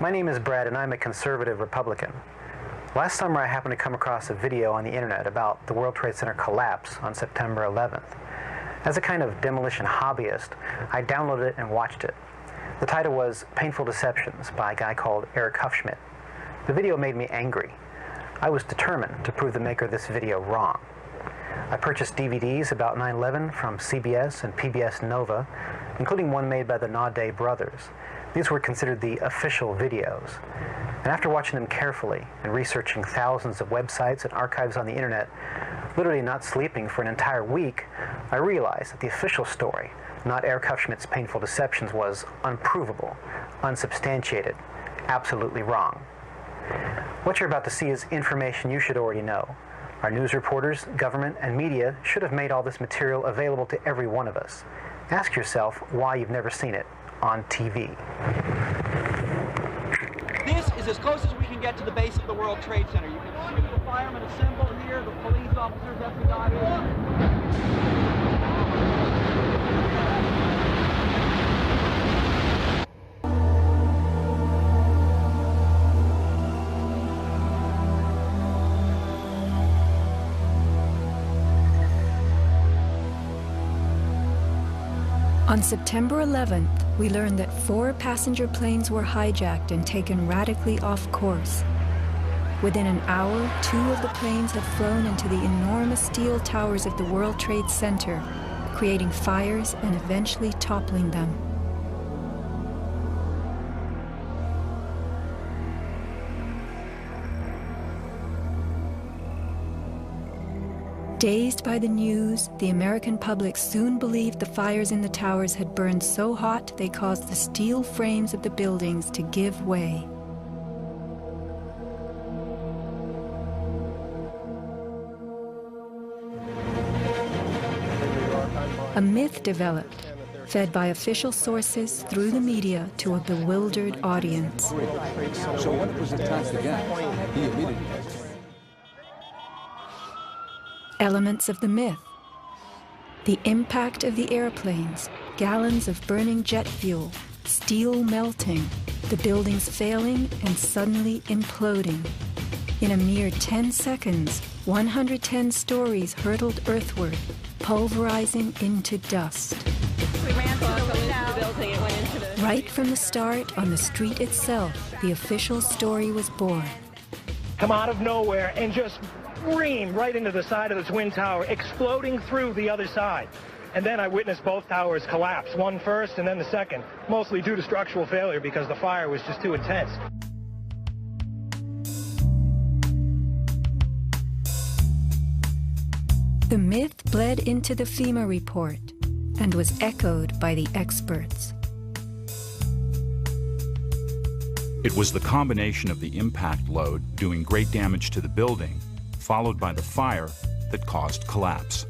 My name is Brad, and I'm a conservative Republican. Last summer, I happened to come across a video on the internet about the World Trade Center collapse on September 11th. As a kind of demolition hobbyist, I downloaded it and watched it. The title was Painful Deceptions by a guy called Eric Hufschmidt. The video made me angry. I was determined to prove the maker of this video wrong. I purchased DVDs about 9/11 from CBS and PBS Nova, including one made by the Naudet brothers. These were considered the official videos. And after watching them carefully and researching thousands of websites and archives on the internet, literally not sleeping for an entire week, I realized that the official story, not Eric Hufschmidt's Painful Deceptions, was unprovable, unsubstantiated, absolutely wrong. What you're about to see is information you should already know. Our news reporters, government, and media should have made all this material available to every one of us. Ask yourself why you've never seen it on TV. This is as close as we can get to the base of the World Trade Center. You can see the firemen assembled here, the police officers, everybody. On September 11th, we learned that 4 passenger planes were hijacked and taken radically off course. Within an hour, 2 of the planes had flown into the enormous steel towers of the World Trade Center, creating fires and eventually toppling them. Dazed by the news, the American public soon believed the fires in the towers had burned so hot they caused the steel frames of the buildings to give way. A myth developed, fed by official sources through the media to a bewildered audience. So when it was attacked again, he immediately... Elements of the myth. The impact of the airplanes, gallons of burning jet fuel, steel melting, the buildings failing and suddenly imploding. In a mere 10 seconds, 110 stories hurtled earthward, pulverizing into dust. We ran through the building, it went into the... Right from the start, on the street itself, the official story was born. Come out of nowhere and just scream right into the side of the Twin Tower, exploding through the other side. And then I witnessed both towers collapse, one first and then the second, mostly due to structural failure because the fire was just too intense. The myth bled into the FEMA report and was echoed by the experts. It was the combination of the impact load doing great damage to the building, followed by the fire, that caused collapse.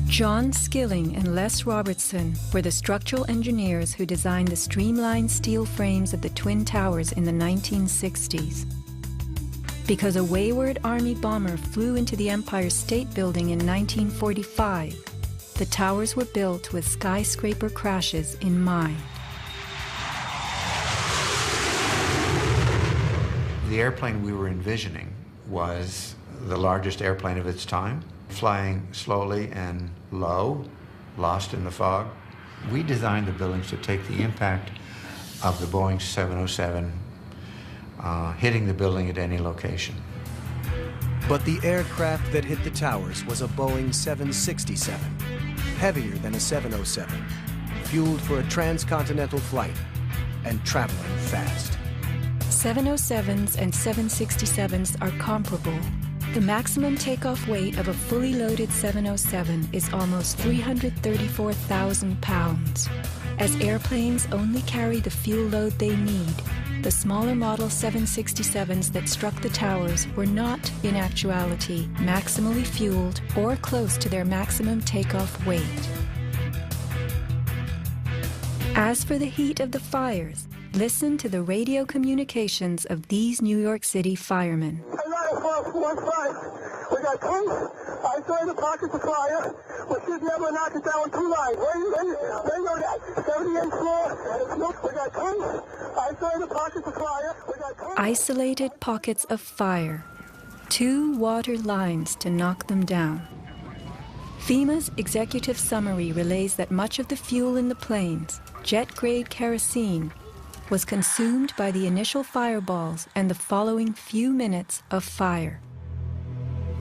John Skilling and Les Robertson were the structural engineers who designed the streamlined steel frames of the Twin Towers in the 1960s. Because a wayward Army bomber flew into the Empire State Building in 1945, the towers were built with skyscraper crashes in mind. The airplane we were envisioning was the largest airplane of its time, flying slowly and low, lost in the fog. We designed the buildings to take the impact of the Boeing 707 hitting the building at any location. But the aircraft that hit the towers was a Boeing 767, heavier than a 707, fueled for a transcontinental flight and traveling fast. 707s and 767s are comparable. The maximum takeoff weight of a fully loaded 707 is almost 334,000 pounds. As airplanes only carry the fuel load they need, the smaller model 767s that struck the towers were not, in actuality, maximally fueled or close to their maximum takeoff weight. As for the heat of the fires, listen to the radio communications of these New York City firemen. One side, we got two. I saw the pockets of fire. We should be able to knock it down with 2 lines. Where you know that? Stay 78th floor, and it's looked, we got tanks, isolated pockets of fire, we got tanks. Isolated pockets of fire. 2 water lines to knock them down. FEMA's executive summary relays that much of the fuel in the planes, jet-grade kerosene, was consumed by the initial fireballs and the following few minutes of fire.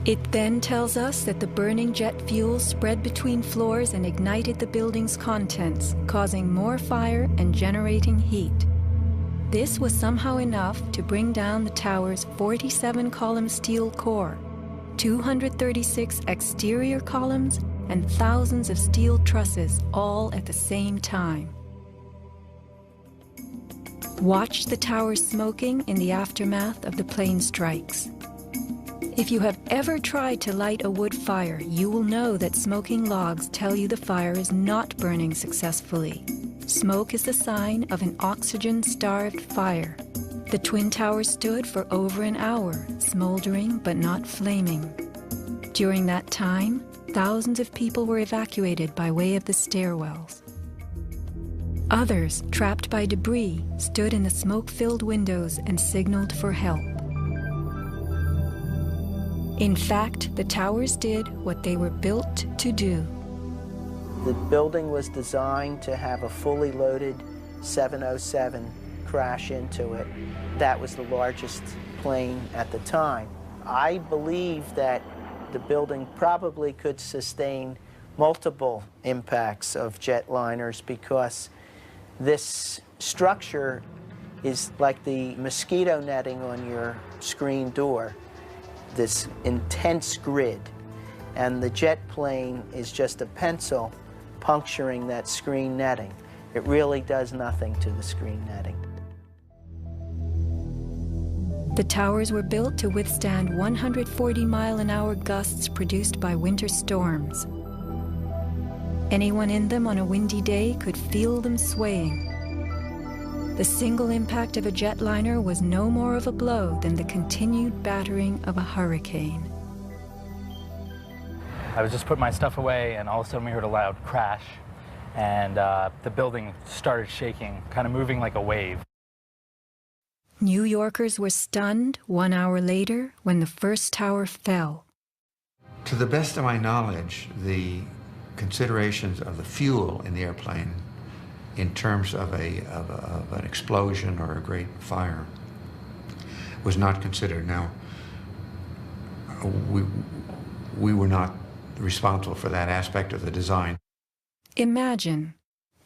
It then tells us that the burning jet fuel spread between floors and ignited the building's contents, causing more fire and generating heat. This was somehow enough to bring down the tower's 47-column steel core, 236 exterior columns, and thousands of steel trusses all at the same time. Watch the tower smoking in the aftermath of the plane strikes. If you have ever tried to light a wood fire, you will know that smoking logs tell you the fire is not burning successfully. Smoke is the sign of an oxygen-starved fire. The Twin Towers stood for over an hour, smoldering but not flaming. During that time, thousands of people were evacuated by way of the stairwells. Others, trapped by debris, stood in the smoke-filled windows and signaled for help. In fact, the towers did what they were built to do. The building was designed to have a fully loaded 707 crash into it. That was the largest plane at the time. I believe that the building probably could sustain multiple impacts of jetliners because this structure is like the mosquito netting on your screen door, this intense grid, and the jet plane is just a pencil puncturing that screen netting. It really does nothing to the screen netting. The towers were built to withstand 140-mile-an-hour gusts produced by winter storms. Anyone in them on a windy day could feel them swaying. The single impact of a jetliner was no more of a blow than the continued battering of a hurricane. I was just putting my stuff away, and all of a sudden we heard a loud crash, and the building started shaking, kind of moving like a wave. New Yorkers were stunned 1 hour later when the first tower fell. To the best of my knowledge, the considerations of the fuel in the airplane in terms of an explosion or a great fire was not considered. Now, we were not responsible for that aspect of the design. Imagine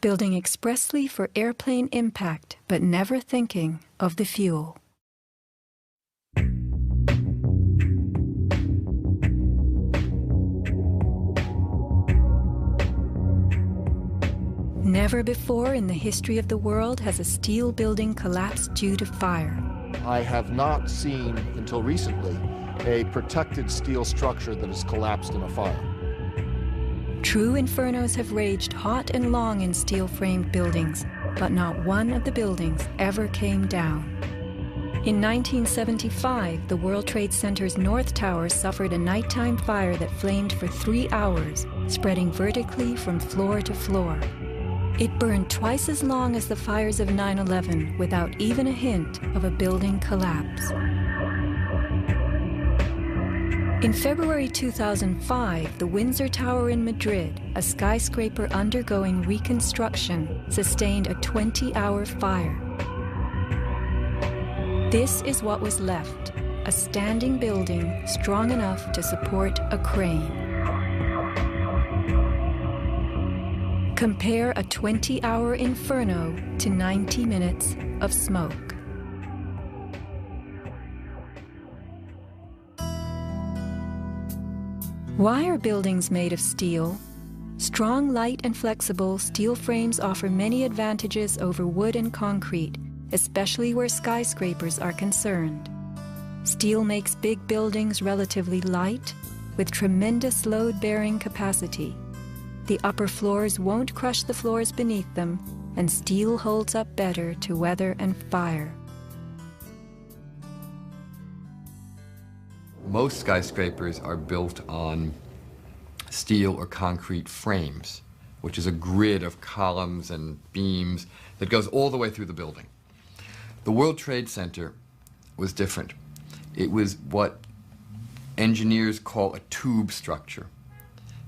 building expressly for airplane impact, but never thinking of the fuel. Never before in the history of the world has a steel building collapsed due to fire. I have not seen, until recently, a protected steel structure that has collapsed in a fire. True infernos have raged hot and long in steel-framed buildings, but not one of the buildings ever came down. In 1975, the World Trade Center's North Tower suffered a nighttime fire that flamed for 3 hours, spreading vertically from floor to floor. It burned twice as long as the fires of 9/11 without even a hint of a building collapse. In February 2005, the Windsor Tower in Madrid, a skyscraper undergoing reconstruction, sustained a 20-hour fire. This is what was left, a standing building strong enough to support a crane. Compare a 20-hour inferno to 90 minutes of smoke. Why are buildings made of steel? Strong, light, and flexible steel frames offer many advantages over wood and concrete, especially where skyscrapers are concerned. Steel makes big buildings relatively light, with tremendous load-bearing capacity. The upper floors won't crush the floors beneath them, and steel holds up better to weather and fire. Most skyscrapers are built on steel or concrete frames. which is a grid of columns and beams that goes all the way through the building. The World Trade Center was different. It was what engineers call a tube structure.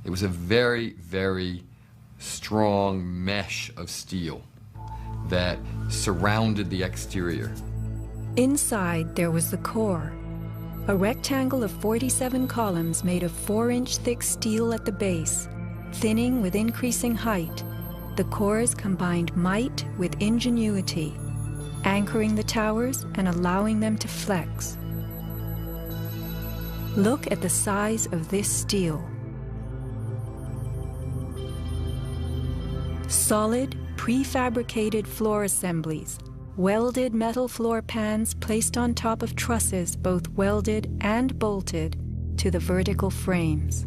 It was a very, very strong mesh of steel that surrounded the exterior. Inside, there was the core, a rectangle of 47 columns made of 4-inch thick steel at the base, thinning with increasing height. The cores combined might with ingenuity, anchoring the towers and allowing them to flex. Look at the size of this steel. Solid, prefabricated floor assemblies, welded metal floor pans placed on top of trusses both welded and bolted to the vertical frames.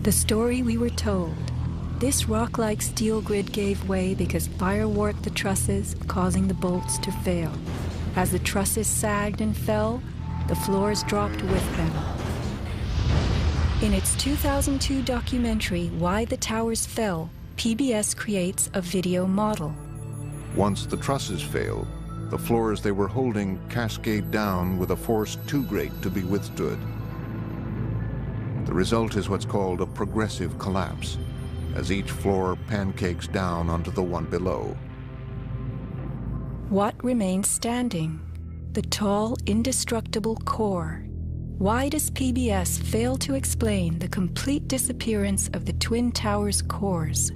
The story we were told: this rock-like steel grid gave way because fire warped the trusses, causing the bolts to fail. As the trusses sagged and fell, the floors dropped with them. In its 2002 documentary, Why the Towers Fell, PBS creates a video model. Once the trusses fail, the floors they were holding cascade down with a force too great to be withstood. The result is what's called a progressive collapse, as each floor pancakes down onto the one below. What remains standing? The tall, indestructible core. Why does PBS fail to explain the complete disappearance of the Twin Towers' cores?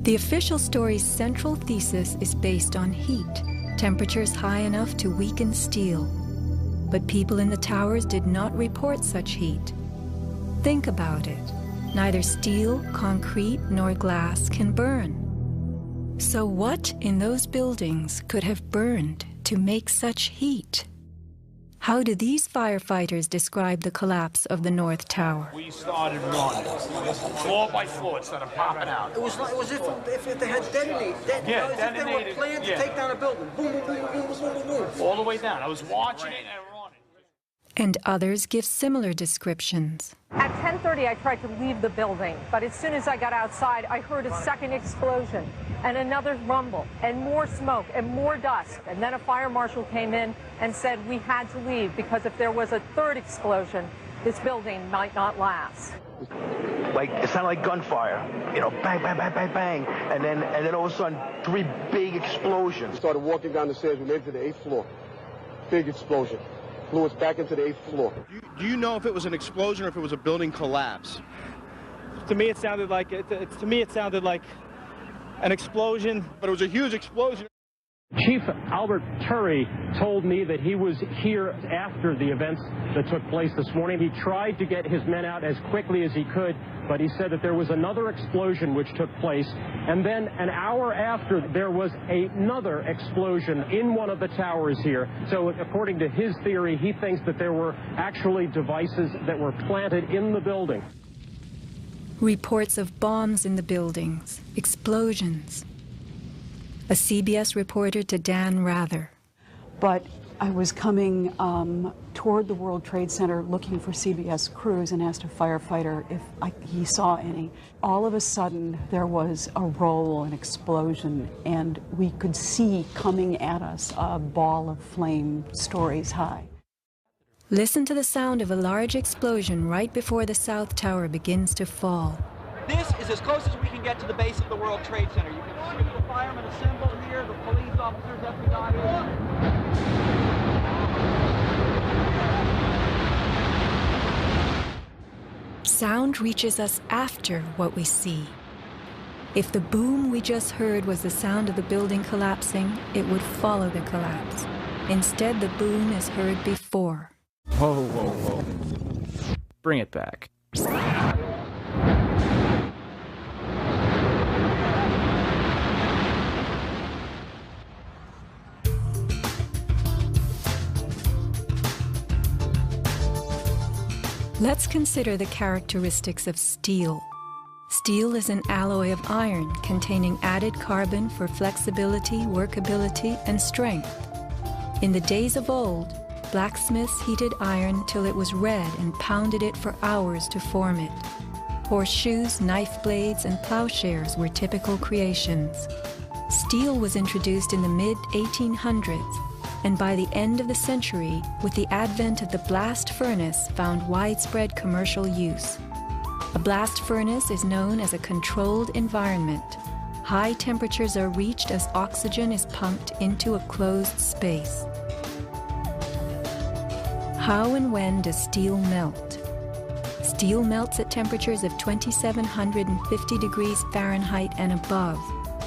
The official story's central thesis is based on heat, temperatures high enough to weaken steel. But people in the towers did not report such heat. Think about it. Neither steel, concrete, nor glass can burn. So what in those buildings could have burned to make such heat? How do these firefighters describe the collapse of the North Tower? We started running, floor by floor, instead of popping out. It was if they had detonated. Yeah, if they were planned to take down a building. Boom, boom, boom, boom, boom, boom, boom. All the way down. I was watching it and running. And others give similar descriptions. At 10:30, I tried to leave the building, but as soon as I got outside, I heard a second explosion and another rumble and more smoke and more dust. And then a fire marshal came in and said we had to leave because if there was a third explosion, this building might not last. Like, it sounded like gunfire, you know, bang, bang, bang, bang, bang, and then all of a sudden, 3 big explosions. We started walking down the stairs, we made it to the 8th floor. Big explosion. Blew us back into the 8th floor. Do you know if it was an explosion or if it was a building collapse? To me, it sounded like an explosion, but it was a huge explosion. Chief Albert Turri told me that he was here after the events that took place this morning. He tried to get his men out as quickly as he could, but he said that there was another explosion which took place, and then an hour after there was another explosion in one of the towers here. So according to his theory, he thinks that there were actually devices that were planted in the building. Reports of bombs in the buildings, explosions. A CBS reporter to Dan Rather. But I was coming toward the World Trade Center looking for CBS crews and asked a firefighter if he saw any. All of a sudden, there was a roll, an explosion, and we could see coming at us a ball of flame stories high. Listen to the sound of a large explosion right before the South Tower begins to fall. This is as close as we can get to the base of the World Trade Center. You can see the firemen assemble here, the police officers, everybody. Sound reaches us after what we see. If the boom we just heard was the sound of the building collapsing, it would follow the collapse. Instead, the boom is heard before. Whoa, whoa, whoa. Bring it back. Let's consider the characteristics of steel. Steel is an alloy of iron containing added carbon for flexibility, workability, and strength. In the days of old, blacksmiths heated iron till it was red and pounded it for hours to form it. Horseshoes, knife blades, and plowshares were typical creations. Steel was introduced in the mid-1800s, and by the end of the century, with the advent of the blast furnace, found widespread commercial use. A blast furnace is known as a controlled environment. High temperatures are reached as oxygen is pumped into a closed space. How and when does steel melt? Steel melts at temperatures of 2,750 degrees Fahrenheit and above,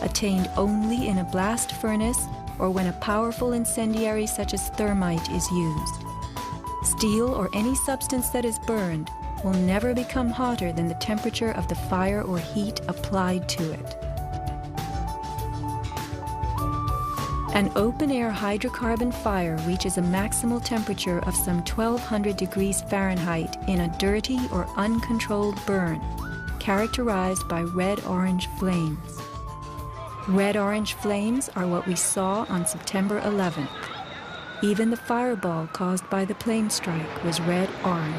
attained only in a blast furnace or when a powerful incendiary such as thermite is used. Steel or any substance that is burned will never become hotter than the temperature of the fire or heat applied to it. An open-air hydrocarbon fire reaches a maximal temperature of some 1,200 degrees Fahrenheit in a dirty or uncontrolled burn, characterized by red-orange flames. Red-orange flames are what we saw on September 11th. Even the fireball caused by the plane strike was red-orange.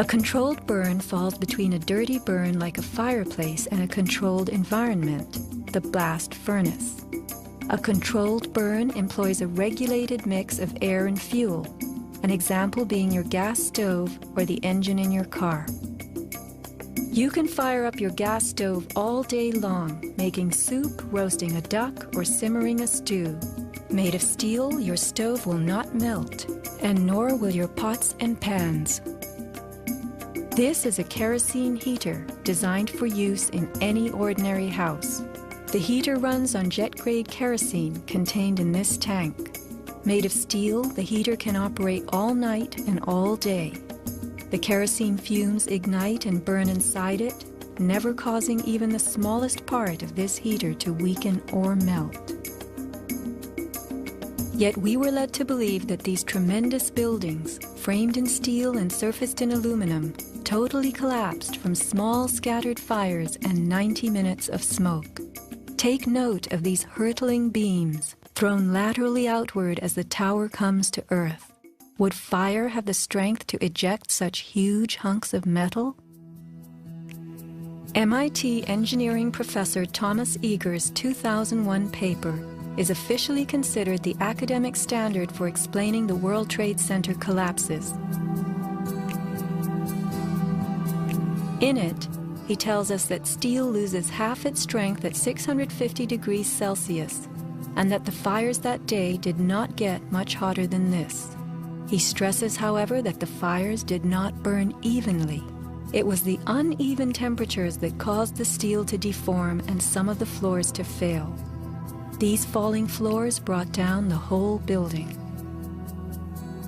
A controlled burn falls between a dirty burn like a fireplace and a controlled environment, the blast furnace. A controlled burn employs a regulated mix of air and fuel, an example being your gas stove or the engine in your car. You can fire up your gas stove all day long, making soup, roasting a duck, or simmering a stew. Made of steel, your stove will not melt, and nor will your pots and pans. This is a kerosene heater designed for use in any ordinary house. The heater runs on jet-grade kerosene contained in this tank. Made of steel, the heater can operate all night and all day. The kerosene fumes ignite and burn inside it, never causing even the smallest part of this heater to weaken or melt. Yet we were led to believe that these tremendous buildings, framed in steel and surfaced in aluminum, totally collapsed from small scattered fires and 90 minutes of smoke. Take note of these hurtling beams, thrown laterally outward as the tower comes to earth. Would fire have the strength to eject such huge hunks of metal? MIT engineering professor Thomas Eager's 2001 paper is officially considered the academic standard for explaining the World Trade Center collapses. In it, he tells us that steel loses half its strength at 650 degrees Celsius, and that the fires that day did not get much hotter than this. He stresses, however, that the fires did not burn evenly. It was the uneven temperatures that caused the steel to deform and some of the floors to fail. These falling floors brought down the whole building.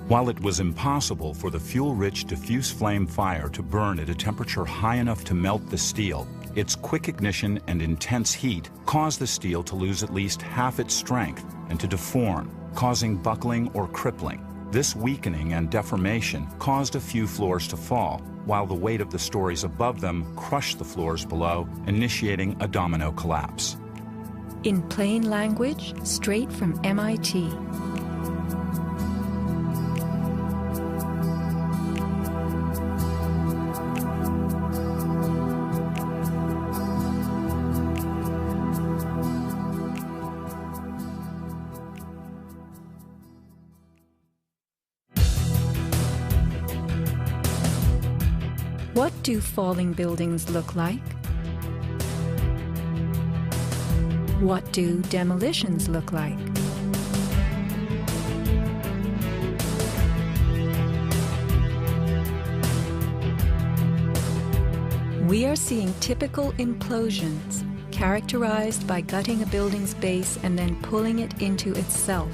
While it was impossible for the fuel-rich diffuse flame fire to burn at a temperature high enough to melt the steel, its quick ignition and intense heat caused the steel to lose at least half its strength and to deform, causing buckling or crippling. This weakening and deformation caused a few floors to fall, while the weight of the stories above them crushed the floors below, initiating a domino collapse. In plain language, straight from MIT. What do falling buildings look like? What do demolitions look like? We are seeing typical implosions, characterized by gutting a building's base and then pulling it into itself.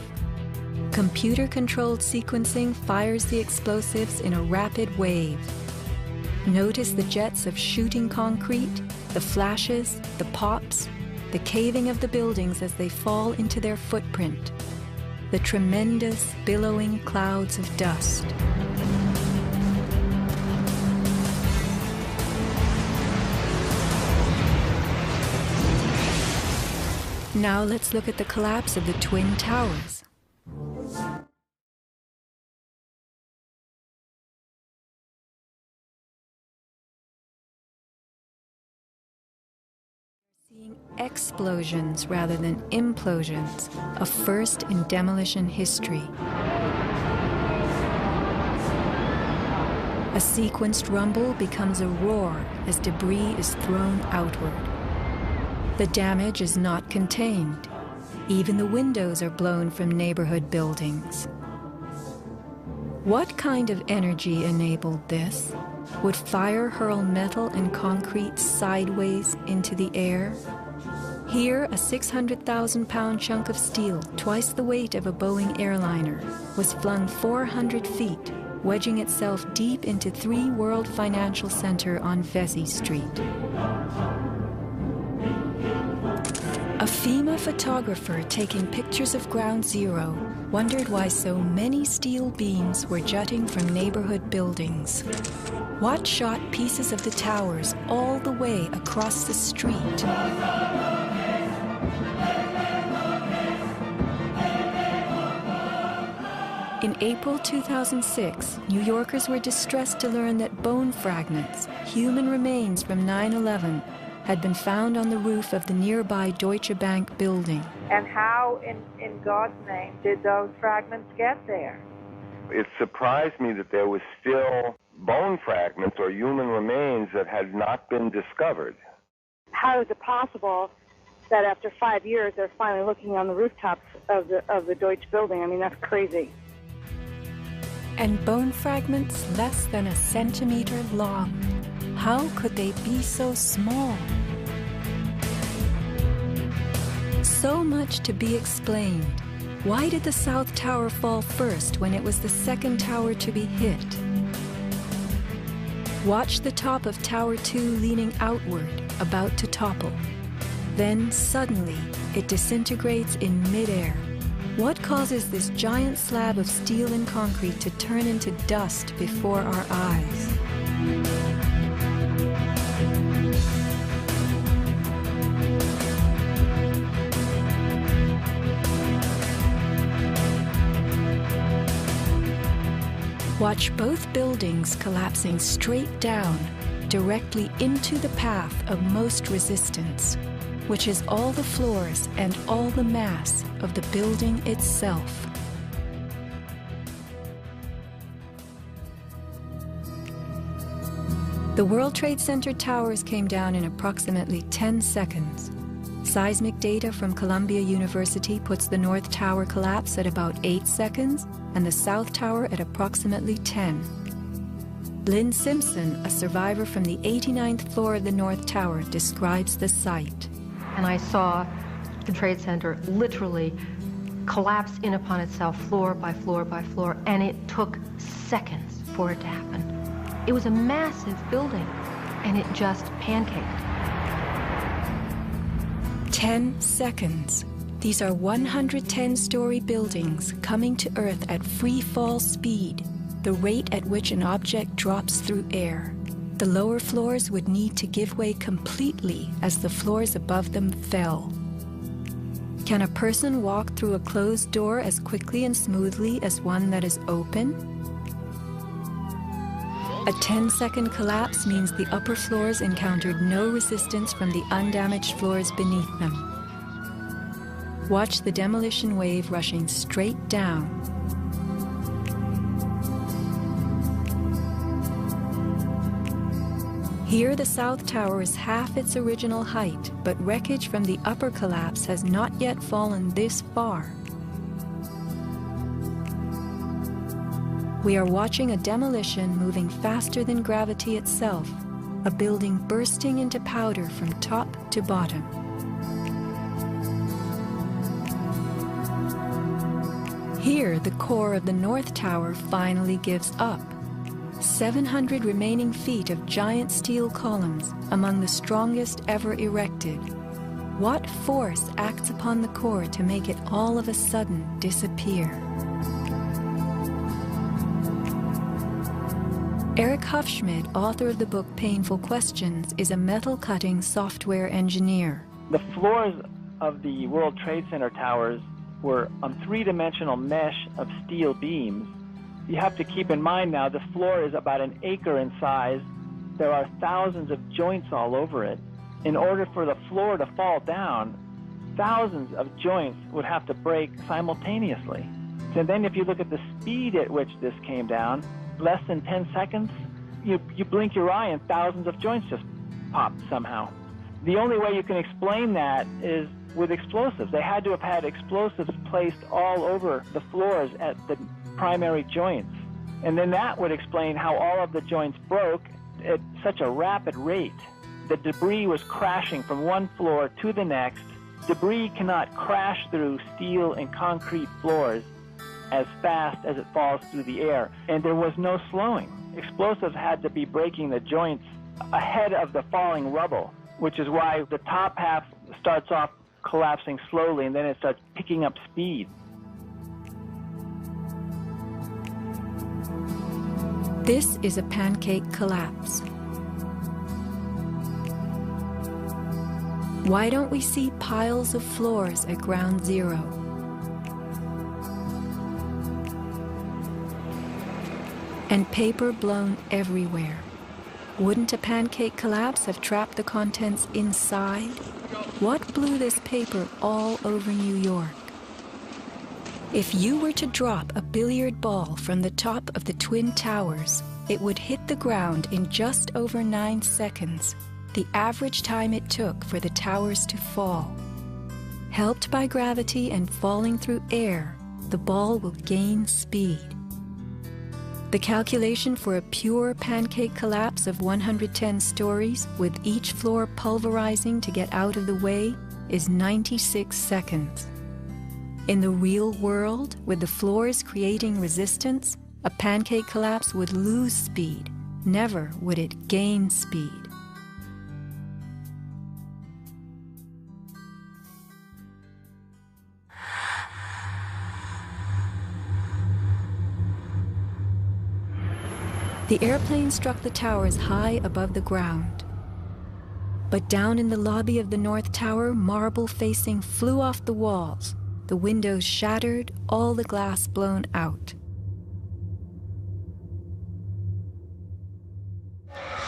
Computer-controlled sequencing fires the explosives in a rapid wave. Notice the jets of shooting concrete, the flashes, the pops, the caving of the buildings as they fall into their footprint, the tremendous billowing clouds of dust. Now let's look at the collapse of the Twin Towers. Seeing explosions rather than implosions, a first in demolition history. A sequenced rumble becomes a roar as debris is thrown outward. The damage is not contained. Even the windows are blown from neighborhood buildings. What kind of energy enabled this? Would fire hurl metal and concrete sideways into the air? Here, a 600,000-pound chunk of steel, twice the weight of a Boeing airliner, was flung 400 feet, wedging itself deep into 3 World Financial Center on Vesey Street. A FEMA photographer taking pictures of Ground Zero wondered why so many steel beams were jutting from neighborhood buildings. What shot pieces of the towers all the way across the street? In April 2006, New Yorkers were distressed to learn that bone fragments, human remains from 9/11, had been found on the roof of the nearby Deutsche Bank building. And how, in God's name, did those fragments get there? It surprised me that there was still bone fragments or human remains that had not been discovered. How is it possible that after 5 years they're finally looking on the rooftops of the Deutsche building? I mean, that's crazy. And bone fragments less than a centimeter long. How could they be so small? So much to be explained. Why did the South Tower fall first when it was the second tower to be hit? Watch the top of Tower 2 leaning outward, about to topple. Then suddenly, it disintegrates in midair. What causes this giant slab of steel and concrete to turn into dust before our eyes? Watch both buildings collapsing straight down, directly into the path of most resistance, which is all the floors and all the mass of the building itself. The World Trade Center towers came down in approximately 10 seconds. Seismic data from Columbia University puts the North Tower collapse at about 8 seconds and the South Tower at approximately 10. Lynn Simpson, a survivor from the 89th floor of the North Tower, describes the site. And I saw the Trade Center literally collapse in upon itself, floor by floor by floor, and it took seconds for it to happen. It was a massive building, and it just pancaked. 10 seconds. These are 110-story buildings coming to Earth at free fall speed, the rate at which an object drops through air. The lower floors would need to give way completely as the floors above them fell. Can a person walk through a closed door as quickly and smoothly as one that is open? A 10-second collapse means the upper floors encountered no resistance from the undamaged floors beneath them. Watch the demolition wave rushing straight down. Here the South Tower is half its original height, but wreckage from the upper collapse has not yet fallen this far. We are watching a demolition moving faster than gravity itself, a building bursting into powder from top to bottom. Here, the core of the North Tower finally gives up. 700 remaining feet of giant steel columns, among the strongest ever erected. What force acts upon the core to make it all of a sudden disappear? Eric Hufschmidt, author of the book Painful Questions, is a metal-cutting software engineer. The floors of the World Trade Center towers were on three-dimensional mesh of steel beams. You have to keep in mind now the floor is about an acre in size. There are thousands of joints all over it. In order for the floor to fall down, thousands of joints would have to break simultaneously. And then if you look at the speed at which this came down, less than 10 seconds, you blink your eye and thousands of joints just popped somehow. The only way you can explain that is with explosives. They had to have had explosives placed all over the floors at the primary joints. And then that would explain how all of the joints broke at such a rapid rate. The debris was crashing from one floor to the next. Debris cannot crash through steel and concrete floors as fast as it falls through the air, and there was no slowing. Explosives had to be breaking the joints ahead of the falling rubble, which is why the top half starts off collapsing slowly and then it starts picking up speed. This is a pancake collapse. Why don't we see piles of floors at ground zero? And paper blown everywhere. Wouldn't a pancake collapse have trapped the contents inside? What blew this paper all over New York? If you were to drop a billiard ball from the top of the Twin Towers, it would hit the ground in just over 9 seconds, the average time it took for the towers to fall. Helped by gravity and falling through air, the ball will gain speed. The calculation for a pure pancake collapse of 110 stories, with each floor pulverizing to get out of the way, is 96 seconds. In the real world, with the floors creating resistance, a pancake collapse would lose speed. Never would it gain speed. The airplane struck the towers high above the ground. But down in the lobby of the North Tower, marble facing flew off the walls, the windows shattered, all the glass blown out.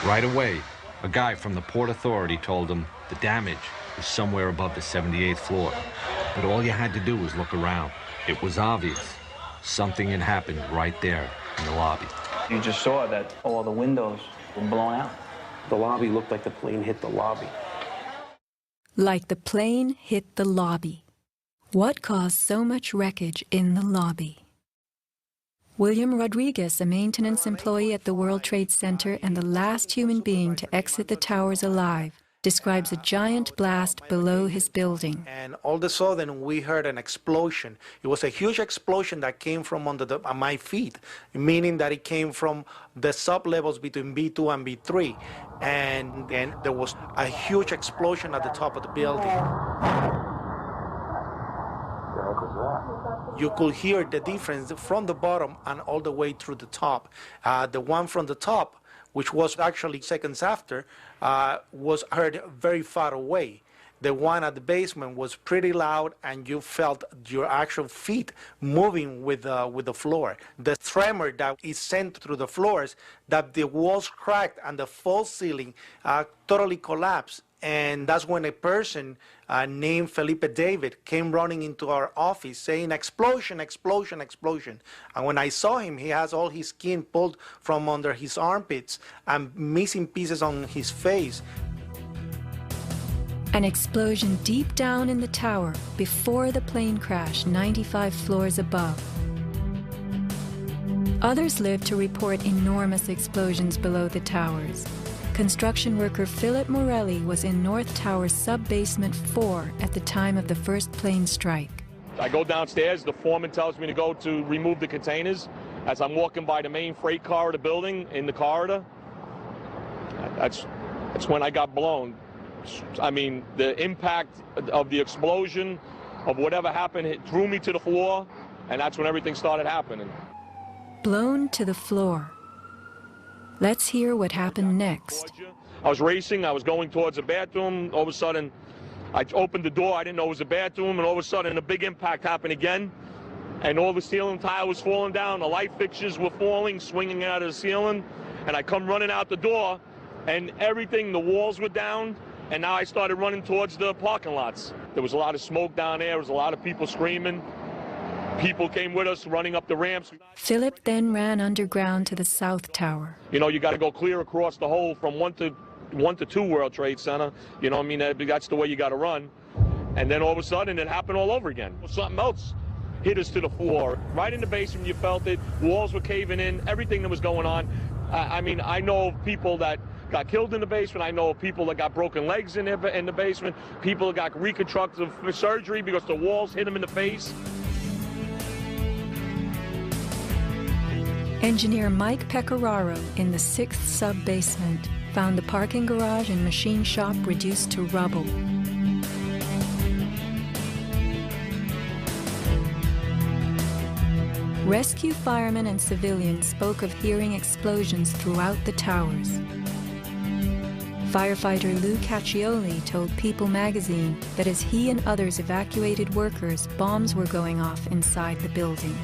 Right away, a guy from the Port Authority told him the damage was somewhere above the 78th floor. But all you had to do was look around. It was obvious. Something had happened right there in the lobby. You just saw that all the windows were blown out. The lobby looked like the plane hit the lobby. Like the plane hit the lobby. What caused so much wreckage in the lobby? William Rodriguez, a maintenance employee at the World Trade Center and the last human being to exit the towers alive, describes a giant blast below his building. And all of a sudden, we heard an explosion. It was a huge explosion that came from under my feet, meaning that it came from the sub-levels between B2 and B3. And then there was a huge explosion at the top of the building. You could hear the difference from the bottom and all the way through the top. The one from the top, which was actually seconds after, was heard very far away. The one at the basement was pretty loud, and you felt your actual feet moving with the floor. The tremor that is sent through the floors, that the walls cracked and the false ceiling totally collapsed. And that's when a person named Felipe David came running into our office saying, "Explosion, explosion, explosion." And when I saw him, he has all his skin pulled from under his armpits and missing pieces on his face. An explosion deep down in the tower before the plane crash 95 floors above. Others lived to report enormous explosions below the towers. Construction worker Philip Morelli was in North Tower's sub-basement 4 at the time of the first plane strike. I go downstairs, the foreman tells me to go to remove the containers. As I'm walking by the main freight car of the building in the corridor, that's when I got blown. I mean, the impact of the explosion, of whatever happened, it threw me to the floor, and that's when everything started happening. Blown to the floor. Let's hear what happened next. I was racing, I was going towards the bathroom. All of a sudden, I opened the door, I didn't know it was a bathroom, and all of a sudden a big impact happened again. And all the ceiling tile was falling down, the light fixtures were falling, swinging out of the ceiling. And I come running out the door, and everything, the walls were down, and now I started running towards the parking lots. There was a lot of smoke down there, there was a lot of people screaming. People came with us running up the ramps. Philip then ran underground to the South Tower. You know, you got to go clear across the whole from 1 to 2 World Trade Center. You know what I mean? That's the way you got to run. And then all of a sudden it happened all over again. Something else hit us to the floor. Right in the basement, you felt it. Walls were caving in, everything that was going on. I mean, I know of people that got killed in the basement. I know of people that got broken legs in the basement. People that got reconstructive surgery because the walls hit them in the face. Engineer Mike Pecoraro in the 6th sub-basement found the parking garage and machine shop reduced to rubble. Rescue firemen and civilians spoke of hearing explosions throughout the towers. Firefighter Lou Caccioli told People magazine that as he and others evacuated workers, bombs were going off inside the building.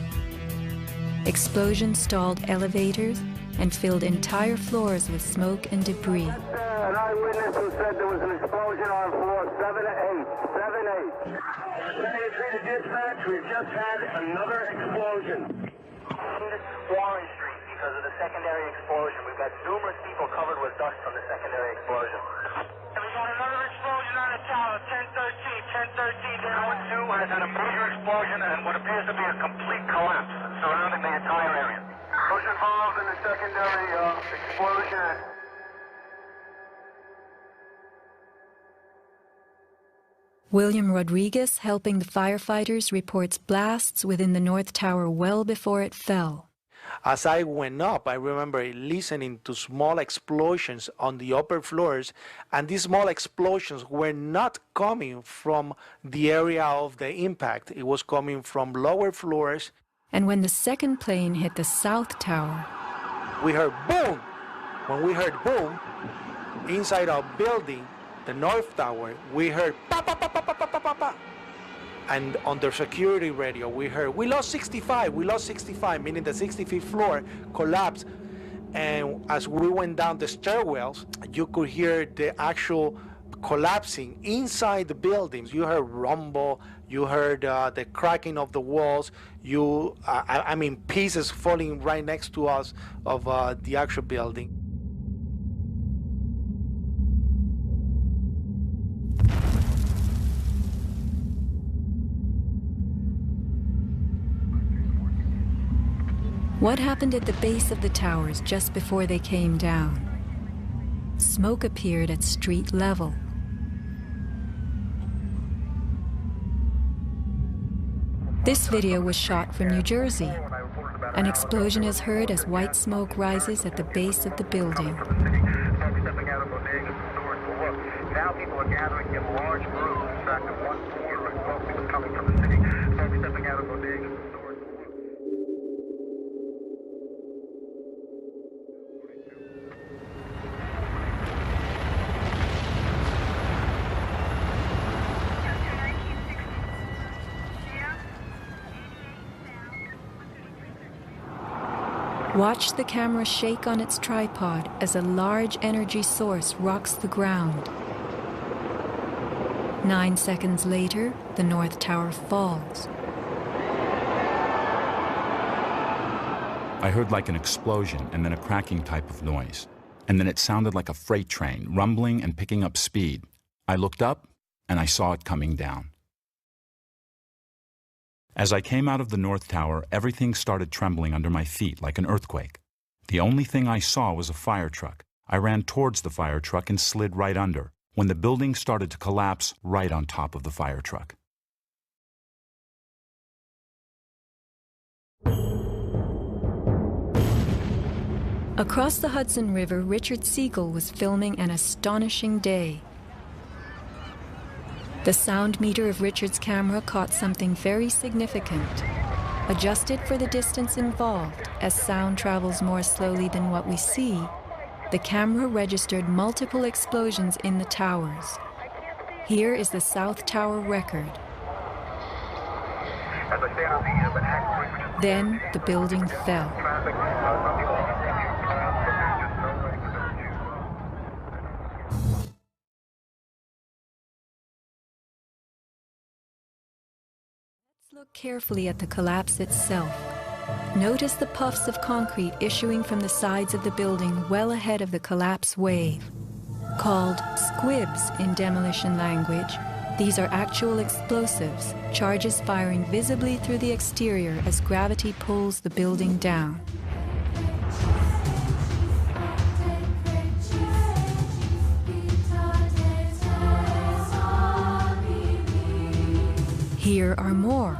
Explosions stalled elevators and filled entire floors with smoke and debris. An eyewitness who said there was an explosion on floor 7-8. 7-8. To dispatch, we've just had another explosion. Warren Street because of the secondary explosion. We've got numerous people covered with dust from the secondary explosion. And we got another explosion on the tower, 1013. Down 2 has had a major explosion and what appears to be a complete collapse surrounding the entire area. Who's involved in the secondary explosion? William Rodriguez, helping the firefighters, reports blasts within the North Tower well before it fell. As I went up, I remember listening to small explosions on the upper floors, and these small explosions were not coming from the area of the impact. It was coming from lower floors. And when the second plane hit the South Tower, we heard boom. When we heard boom, inside our building, the North Tower, we heard pa pa pa pa pa pa pa pa. And on the security radio, we heard, we lost 65, meaning the 65th floor collapsed. And as we went down the stairwells, you could hear the actual collapsing inside the buildings. You heard rumble, you heard the cracking of the walls, I mean, pieces falling right next to us of the actual building. What happened at the base of the towers just before they came down? Smoke appeared at street level. This video was shot from New Jersey. An explosion is heard as white smoke rises at the base of the building. Now people are gathering in large groups. In fact, at one corner, smoke was coming from the city. Folks stepping out of bodegas. Watch the camera shake on its tripod as a large energy source rocks the ground. 9 seconds later, the North Tower falls. I heard like an explosion and then a cracking type of noise. And then it sounded like a freight train, rumbling and picking up speed. I looked up and I saw it coming down. As I came out of the North Tower, everything started trembling under my feet like an earthquake. The only thing I saw was a fire truck. I ran towards the fire truck and slid right under, when the building started to collapse right on top of the fire truck. Across the Hudson River, Richard Siegel was filming an astonishing day. The sound meter of Richard's camera caught something very significant. Adjusted for the distance involved, as sound travels more slowly than what we see, the camera registered multiple explosions in the towers. Here is the South Tower record. Then the building fell. Let's look carefully at the collapse itself. Notice the puffs of concrete issuing from the sides of the building well ahead of the collapse wave. Called squibs in demolition language, these are actual explosives, charges firing visibly through the exterior as gravity pulls the building down. Here are more.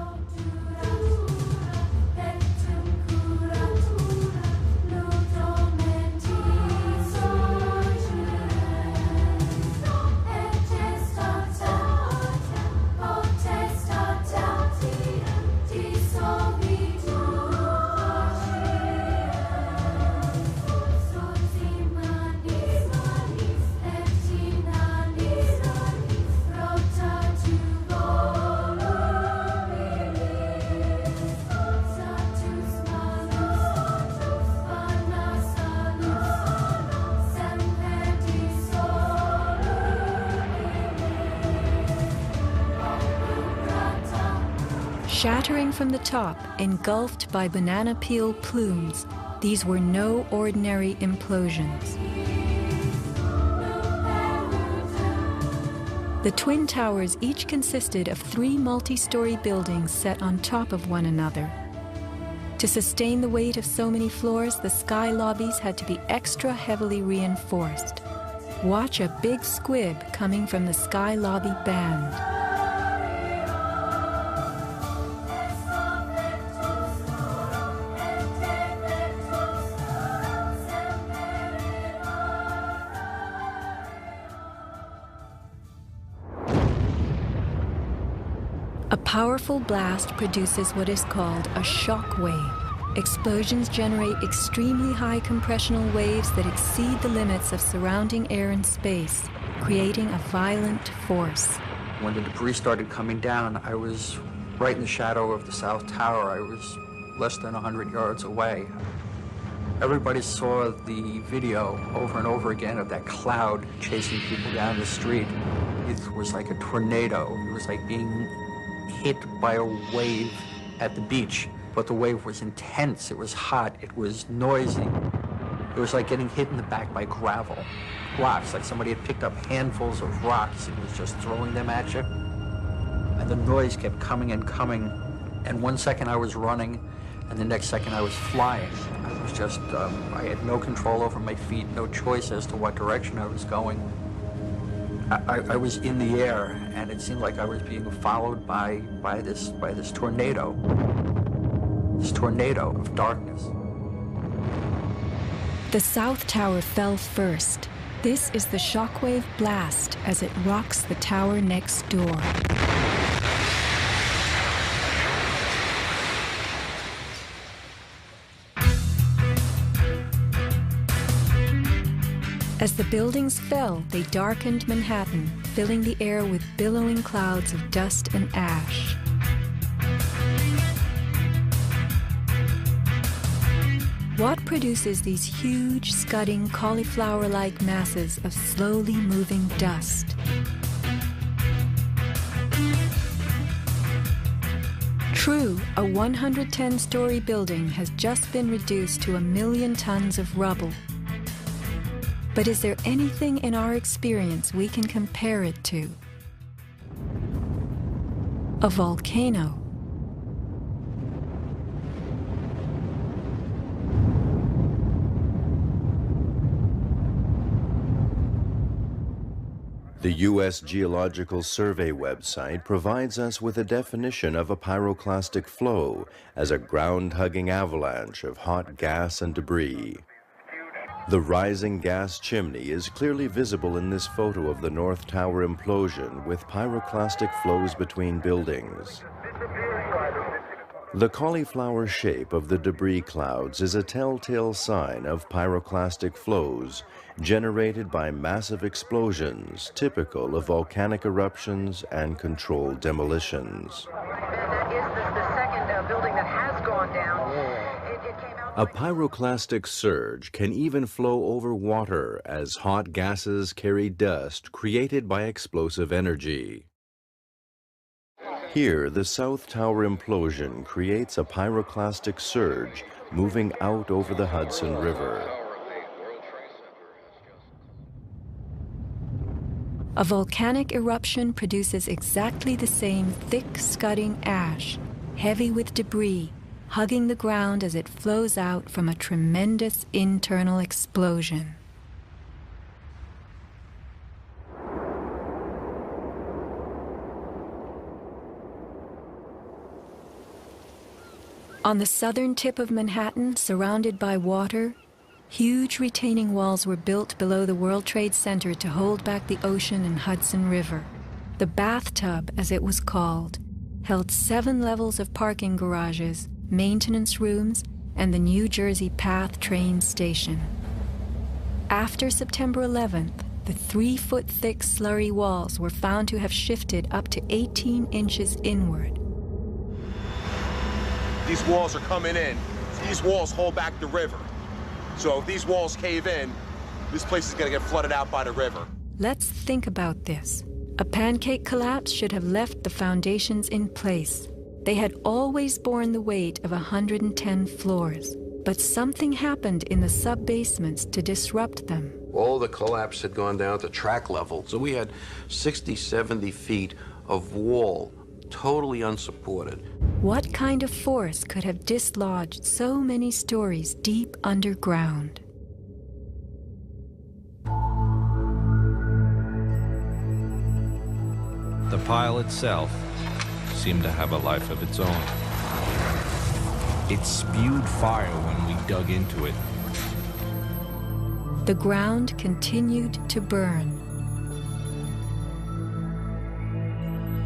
Shattering from the top, engulfed by banana peel plumes, these were no ordinary implosions. The Twin Towers each consisted of 3 multi-story buildings set on top of one another. To sustain the weight of so many floors, the sky lobbies had to be extra heavily reinforced. Watch a big squib coming from the sky lobby band. A powerful blast produces what is called a shock wave. Explosions generate extremely high compressional waves that exceed the limits of surrounding air and space, creating a violent force. When the debris started coming down, I was right in the shadow of the South Tower. I was less than 100 yards away. Everybody saw the video over and over again of that cloud chasing people down the street. It was like a tornado. It was like being hit by a wave at the beach, but the wave was intense, it was hot, it was noisy. It was like getting hit in the back by gravel, rocks, like somebody had picked up handfuls of rocks and was just throwing them at you. And the noise kept coming and coming, and one second I was running, and the next second I was flying. I was just, I had no control over my feet, no choice as to what direction I was going. I was in the air, and it seemed like I was being followed by this tornado of darkness. The South Tower fell first. This is the shockwave blast as it rocks the tower next door. As the buildings fell, they darkened Manhattan, filling the air with billowing clouds of dust and ash. What produces these huge, scudding, cauliflower-like masses of slowly moving dust? True, a 110-story building has just been reduced to 1 million tons of rubble. But is there anything in our experience we can compare it to? A volcano. The U.S. Geological Survey website provides us with a definition of a pyroclastic flow as a ground-hugging avalanche of hot gas and debris. The rising gas chimney is clearly visible in this photo of the North Tower implosion with pyroclastic flows between buildings. The cauliflower shape of the debris clouds is a telltale sign of pyroclastic flows generated by massive explosions typical of volcanic eruptions and controlled demolitions. That is the second building that has gone down. It came out. A pyroclastic surge can even flow over water as hot gases carry dust created by explosive energy. Here, the South Tower implosion creates a pyroclastic surge moving out over the Hudson River. A volcanic eruption produces exactly the same thick, scudding ash, heavy with debris, hugging the ground as it flows out from a tremendous internal explosion. On the southern tip of Manhattan, surrounded by water, huge retaining walls were built below the World Trade Center to hold back the ocean and Hudson River. The bathtub, as it was called, held 7 levels of parking garages, maintenance rooms, and the New Jersey Path train station. After September 11th, the 3-foot-thick slurry walls were found to have shifted up to 18 inches inward. These walls are coming in. These walls hold back the river. So if these walls cave in, this place is going to get flooded out by the river. Let's think about this. A pancake collapse should have left the foundations in place. They had always borne the weight of 110 floors, but something happened in the sub-basements to disrupt them. All the collapse had gone down to track level, so we had 60, 70 feet of wall, totally unsupported. What kind of force could have dislodged so many stories deep underground? The pile itself seemed to have a life of its own. It spewed fire when we dug into it. The ground continued to burn.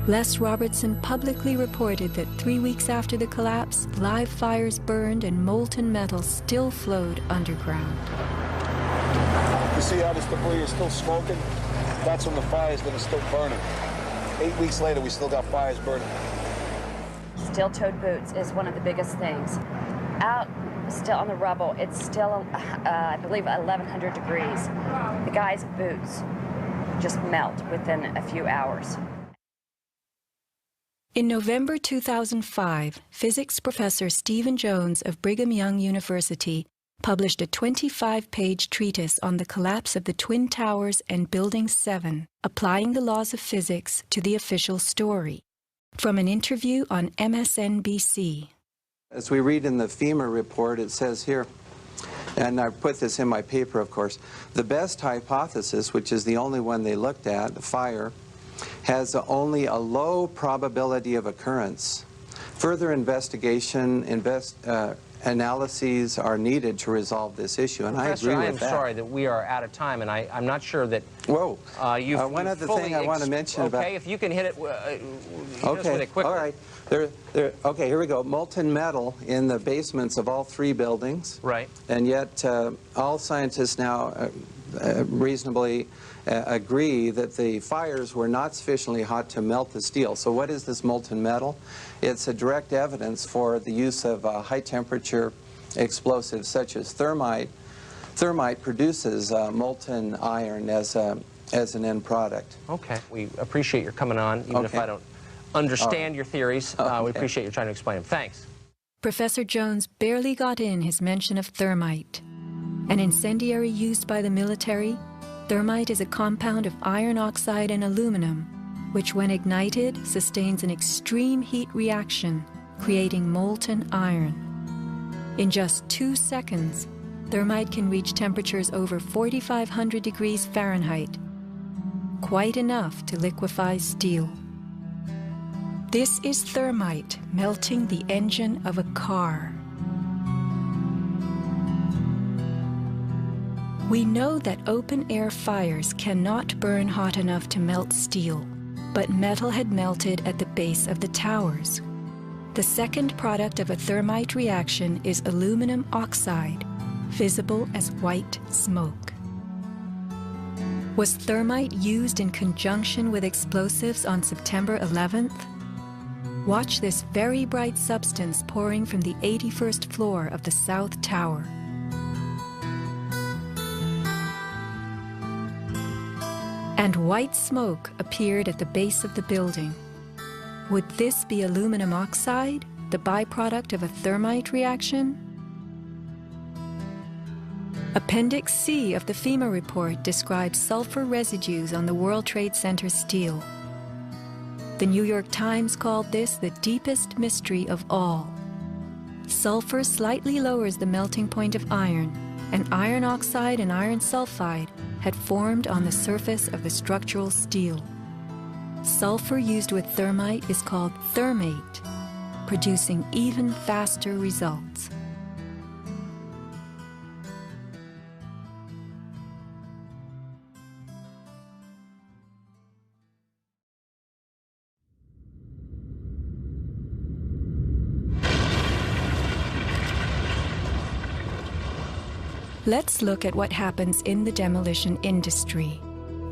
Les Robertson publicly reported that 3 weeks after the collapse, live fires burned and molten metal still flowed underground. You see how this debris is still smoking? That's when the fire's going to still burning. 8 weeks later, we still got fires burning. Steel-toed boots is one of the biggest things. Out still on the rubble, it's still, I believe, 1,100 degrees. The guy's boots just melt within a few hours. In November 2005, physics professor Stephen Jones of Brigham Young University published a 25-page treatise on the collapse of the Twin Towers and Building 7, applying the laws of physics to the official story. From an interview on MSNBC. As we read in the FEMA report, it says here, and I put this in my paper, of course, the best hypothesis, which is the only one they looked at, the fire, has only a low probability of occurrence. Further investigation, analyses are needed to resolve this issue, and Professor, I agree with that. I am sorry that we are out of time, and I'm not sure that... Whoa. One other thing I want to mention about... Okay, if you can hit it, hit us with it quickly. All right. Okay, here we go. Molten metal in the basements of all 3 buildings. Right. And yet all scientists now reasonably agree that the fires were not sufficiently hot to melt the steel. So what is this molten metal? It's a direct evidence for the use of high-temperature explosives such as thermite. Thermite produces molten iron as an end product. Okay. We appreciate your coming on, even if I don't understand your theories. We appreciate you trying to explain them. Thanks. Professor Jones barely got in his mention of thermite. An incendiary used by the military, thermite is a compound of iron oxide and aluminum, which when ignited sustains an extreme heat reaction, creating molten iron. In just 2 seconds, thermite can reach temperatures over 4,500 degrees Fahrenheit, quite enough to liquefy steel. This is thermite melting the engine of a car. We know that open-air fires cannot burn hot enough to melt steel, but metal had melted at the base of the towers. The second product of a thermite reaction is aluminum oxide, visible as white smoke. Was thermite used in conjunction with explosives on September 11th? Watch this very bright substance pouring from the 81st floor of the South Tower. And white smoke appeared at the base of the building. Would this be aluminum oxide, the byproduct of a thermite reaction? Appendix C of the FEMA report describes sulfur residues on the World Trade Center steel. The New York Times called this the deepest mystery of all. Sulfur slightly lowers the melting point of iron, and iron oxide and iron sulfide had formed on the surface of the structural steel. Sulfur used with thermite is called thermate, producing even faster results. Let's look at what happens in the demolition industry.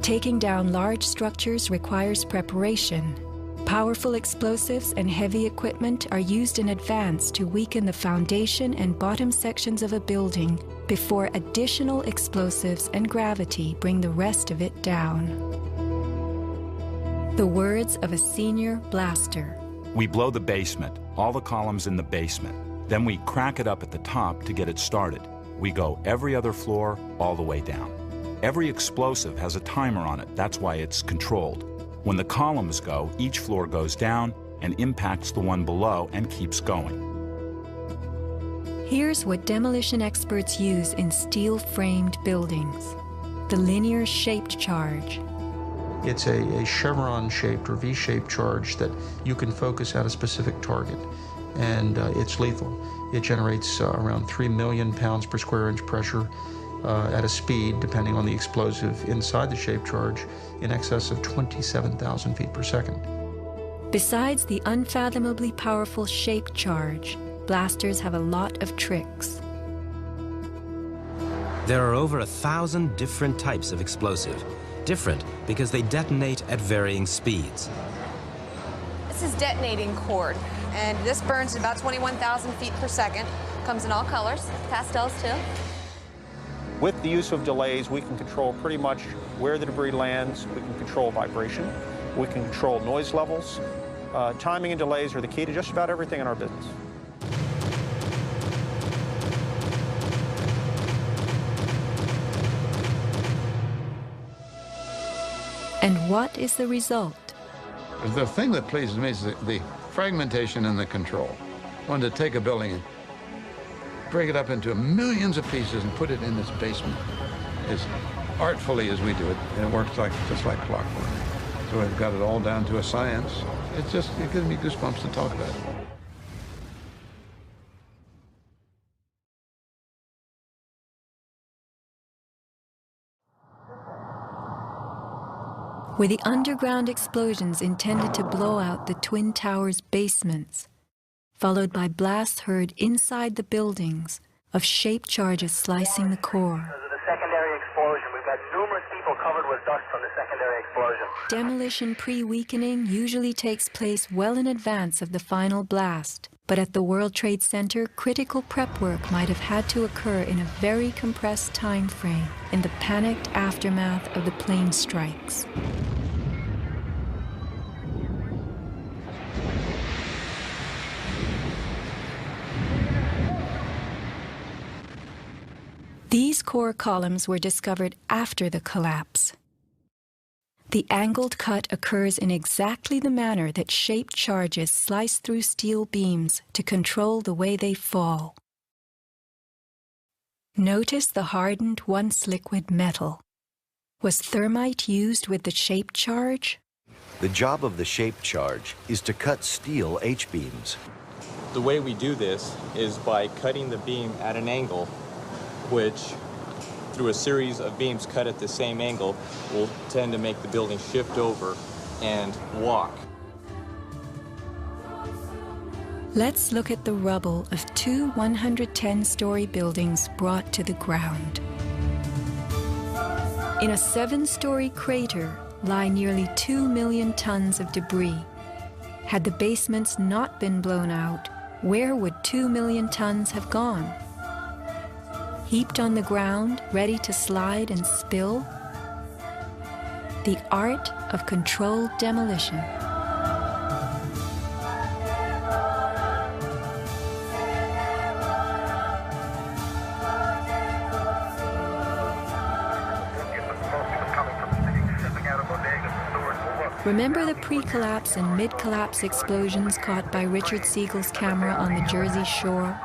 Taking down large structures requires preparation. Powerful explosives and heavy equipment are used in advance to weaken the foundation and bottom sections of a building before additional explosives and gravity bring the rest of it down. The words of a senior blaster. We blow the basement, all the columns in the basement. Then we crack it up at the top to get it started. We go every other floor, all the way down. Every explosive has a timer on it, that's why it's controlled. When the columns go, each floor goes down and impacts the one below and keeps going. Here's what demolition experts use in steel-framed buildings: the linear shaped charge. It's a chevron-shaped or V-shaped charge that you can focus at a specific target, and it's lethal. It generates around 3 million pounds per square inch pressure at a speed, depending on the explosive inside the shaped charge, in excess of 27,000 feet per second. Besides the unfathomably powerful shaped charge, blasters have a lot of tricks. There are over 1,000 different types of explosive. Different because they detonate at varying speeds. This is detonating cord, and this burns at about 21,000 feet per second. Comes in all colors, pastels too. With the use of delays, we can control pretty much where the debris lands. We can control vibration. We can control noise levels. Timing and delays are the key to just about everything in our business. And what is the result? The thing that pleases me is the fragmentation and the control. I wanted to take a building and break it up into millions of pieces and put it in this basement as artfully as we do it, and it works just like clockwork. So we've got it all down to a science. It gives me goosebumps to talk about it. Were the underground explosions intended to blow out the Twin Towers' basements, followed by blasts heard inside the buildings of shaped charges slicing the core? Because of the secondary explosion, we've got numerous people covered with dust from the secondary explosion. Demolition pre-weakening usually takes place well in advance of the final blast, but at the World Trade Center, critical prep work might have had to occur in a very compressed time frame in the panicked aftermath of the plane strikes. These core columns were discovered after the collapse. The angled cut occurs in exactly the manner that shaped charges slice through steel beams to control the way they fall. Notice the hardened once-liquid metal. Was thermite used with the shaped charge? The job of the shaped charge is to cut steel H-beams. The way we do this is by cutting the beam at an angle, which through a series of beams cut at the same angle will tend to make the building shift over and walk. Let's look at the rubble of two 110-story buildings brought to the ground. In a 7-story crater lie nearly 2 million tons of debris. Had the basements not been blown out, where would 2 million tons have gone? Heaped on the ground, ready to slide and spill? The art of controlled demolition. Remember the pre-collapse and mid-collapse explosions caught by Richard Siegel's camera on the Jersey Shore?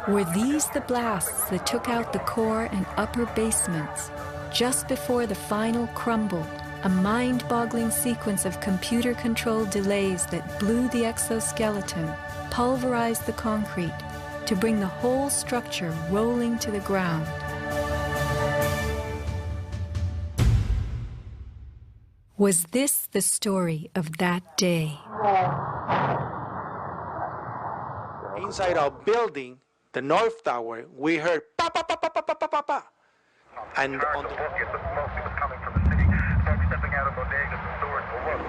Were these the blasts that took out the core and upper basements? Just before the final crumble, a mind-boggling sequence of computer-controlled delays that blew the exoskeleton, pulverized the concrete, to bring the whole structure rolling to the ground. Was this the story of that day? Inside our building, the North Tower, we heard pa pa pa pa pa pa pa pa pa. And on the was coming from the city. Folks stepping out of bodegas and stores will look.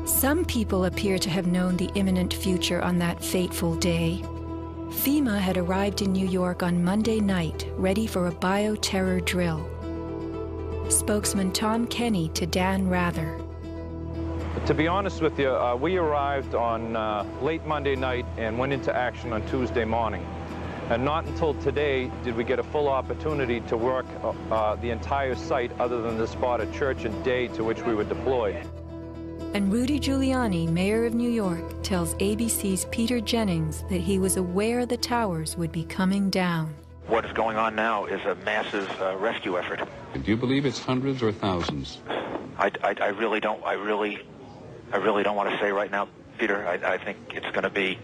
Some people appear to have known the imminent future on that fateful day. FEMA had arrived in New York on Monday night, ready for a bioterror drill. Spokesman Tom Kenny to Dan Rather. To be honest with you, we arrived on late Monday night and went into action on Tuesday morning. And not until today did we get a full opportunity to work the entire site other than the spot at Church and Day to which we were deployed. And Rudy Giuliani, mayor of New York, tells ABC's Peter Jennings that he was aware the towers would be coming down. What is going on now is a massive rescue effort. Do you believe it's hundreds or thousands? I really don't. I really don't want to say right now, Peter. I think it's going to be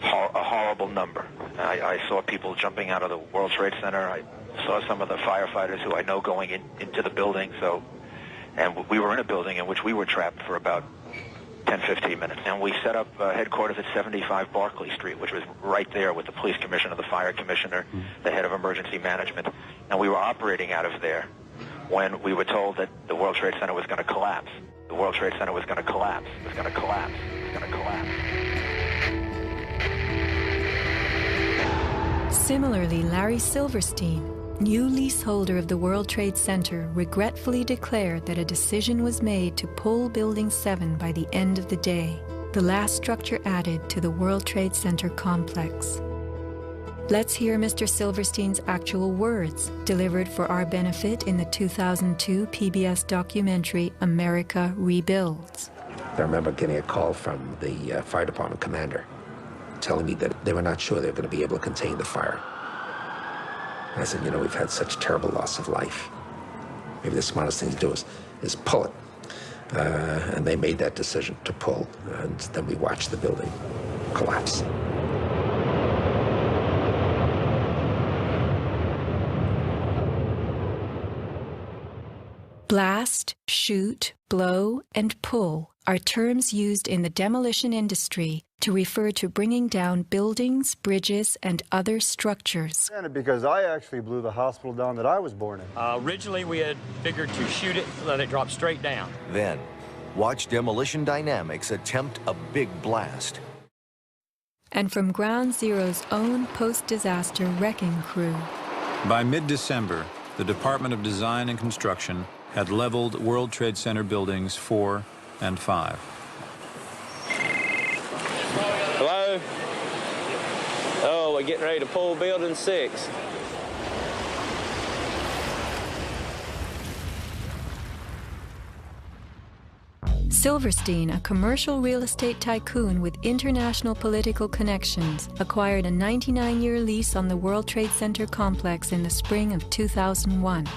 a horrible number. I saw people jumping out of the World Trade Center. I saw some of the firefighters who I know going into the building. And we were in a building in which we were trapped for about 10-15 minutes. And we set up headquarters at 75 Barclay Street, which was right there with the police commissioner, the fire commissioner, the head of emergency management. And we were operating out of there when we were told that the World Trade Center was going to collapse. The World Trade Center was going to collapse. It was going to collapse. It was going to collapse. Similarly, Larry Silverstein, new leaseholder of the World Trade Center, regretfully declared that a decision was made to pull Building 7 by the end of the day, the last structure added to the World Trade Center complex. Let's hear Mr. Silverstein's actual words, delivered for our benefit in the 2002 PBS documentary America Rebuilds. I remember getting a call from the fire department commander telling me that they were not sure they were going to be able to contain the fire. And I said, you know, we've had such terrible loss of life. Maybe the smartest thing to do is pull it. And they made that decision to pull, and then we watched the building collapse. Blast, shoot, blow, and pull are terms used in the demolition industry to refer to bringing down buildings, bridges, and other structures. Because I actually blew the hospital down that I was born in. Originally, we had figured to shoot it, let it drop straight down. Then, watch Demolition Dynamics attempt a big blast. And from Ground Zero's own post-disaster wrecking crew. By mid-December, the Department of Design and Construction had leveled World Trade Center buildings 4 and 5. Hello? Oh, we're getting ready to pull building 6. Silverstein, a commercial real estate tycoon with international political connections, acquired a 99-year lease on the World Trade Center complex in the spring of 2001.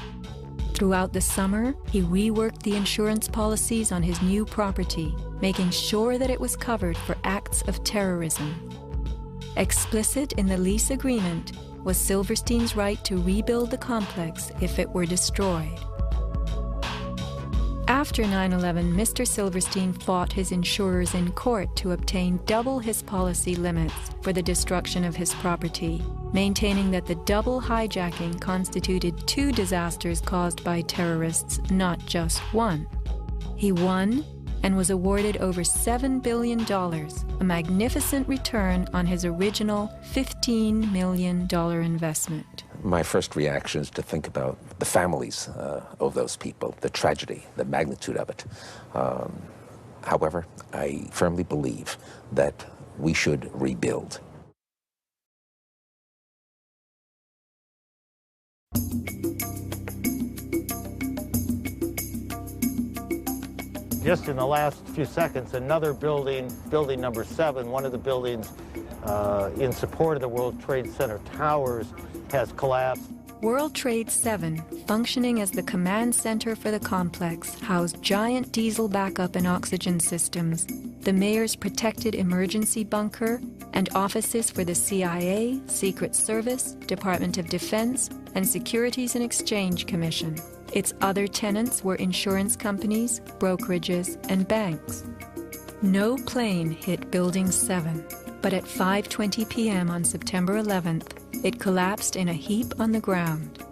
Throughout the summer, he reworked the insurance policies on his new property, making sure that it was covered for acts of terrorism. Explicit in the lease agreement was Silverstein's right to rebuild the complex if it were destroyed. After 9/11, Mr. Silverstein fought his insurers in court to obtain double his policy limits for the destruction of his property, maintaining that the double hijacking constituted 2 disasters caused by terrorists, not just one. He won and was awarded over $7 billion, a magnificent return on his original $15 million investment. My first reaction is to think about the families of those people, the tragedy, the magnitude of it. However, I firmly believe that we should rebuild. Just in the last few seconds, another building, building number 7, one of the buildings in support of the World Trade Center towers, has collapsed. World Trade 7, functioning as the command center for the complex, housed giant diesel backup and oxygen systems, the mayor's protected emergency bunker, and offices for the CIA, Secret Service, Department of Defense, and Securities and Exchange Commission. Its other tenants were insurance companies, brokerages, and banks. No plane hit Building 7, but at 5:20 p.m. on September 11th, it collapsed in a heap on the ground.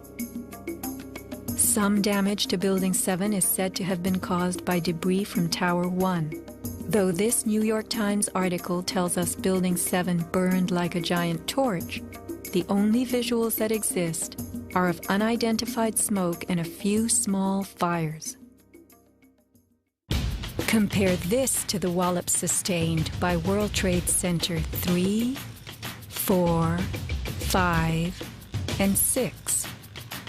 Some damage to Building 7 is said to have been caused by debris from Tower 1. Though this New York Times article tells us Building 7 burned like a giant torch, the only visuals that exist are of unidentified smoke and a few small fires. Compare this to the wallops sustained by World Trade Center 3, 4, 5, and 6.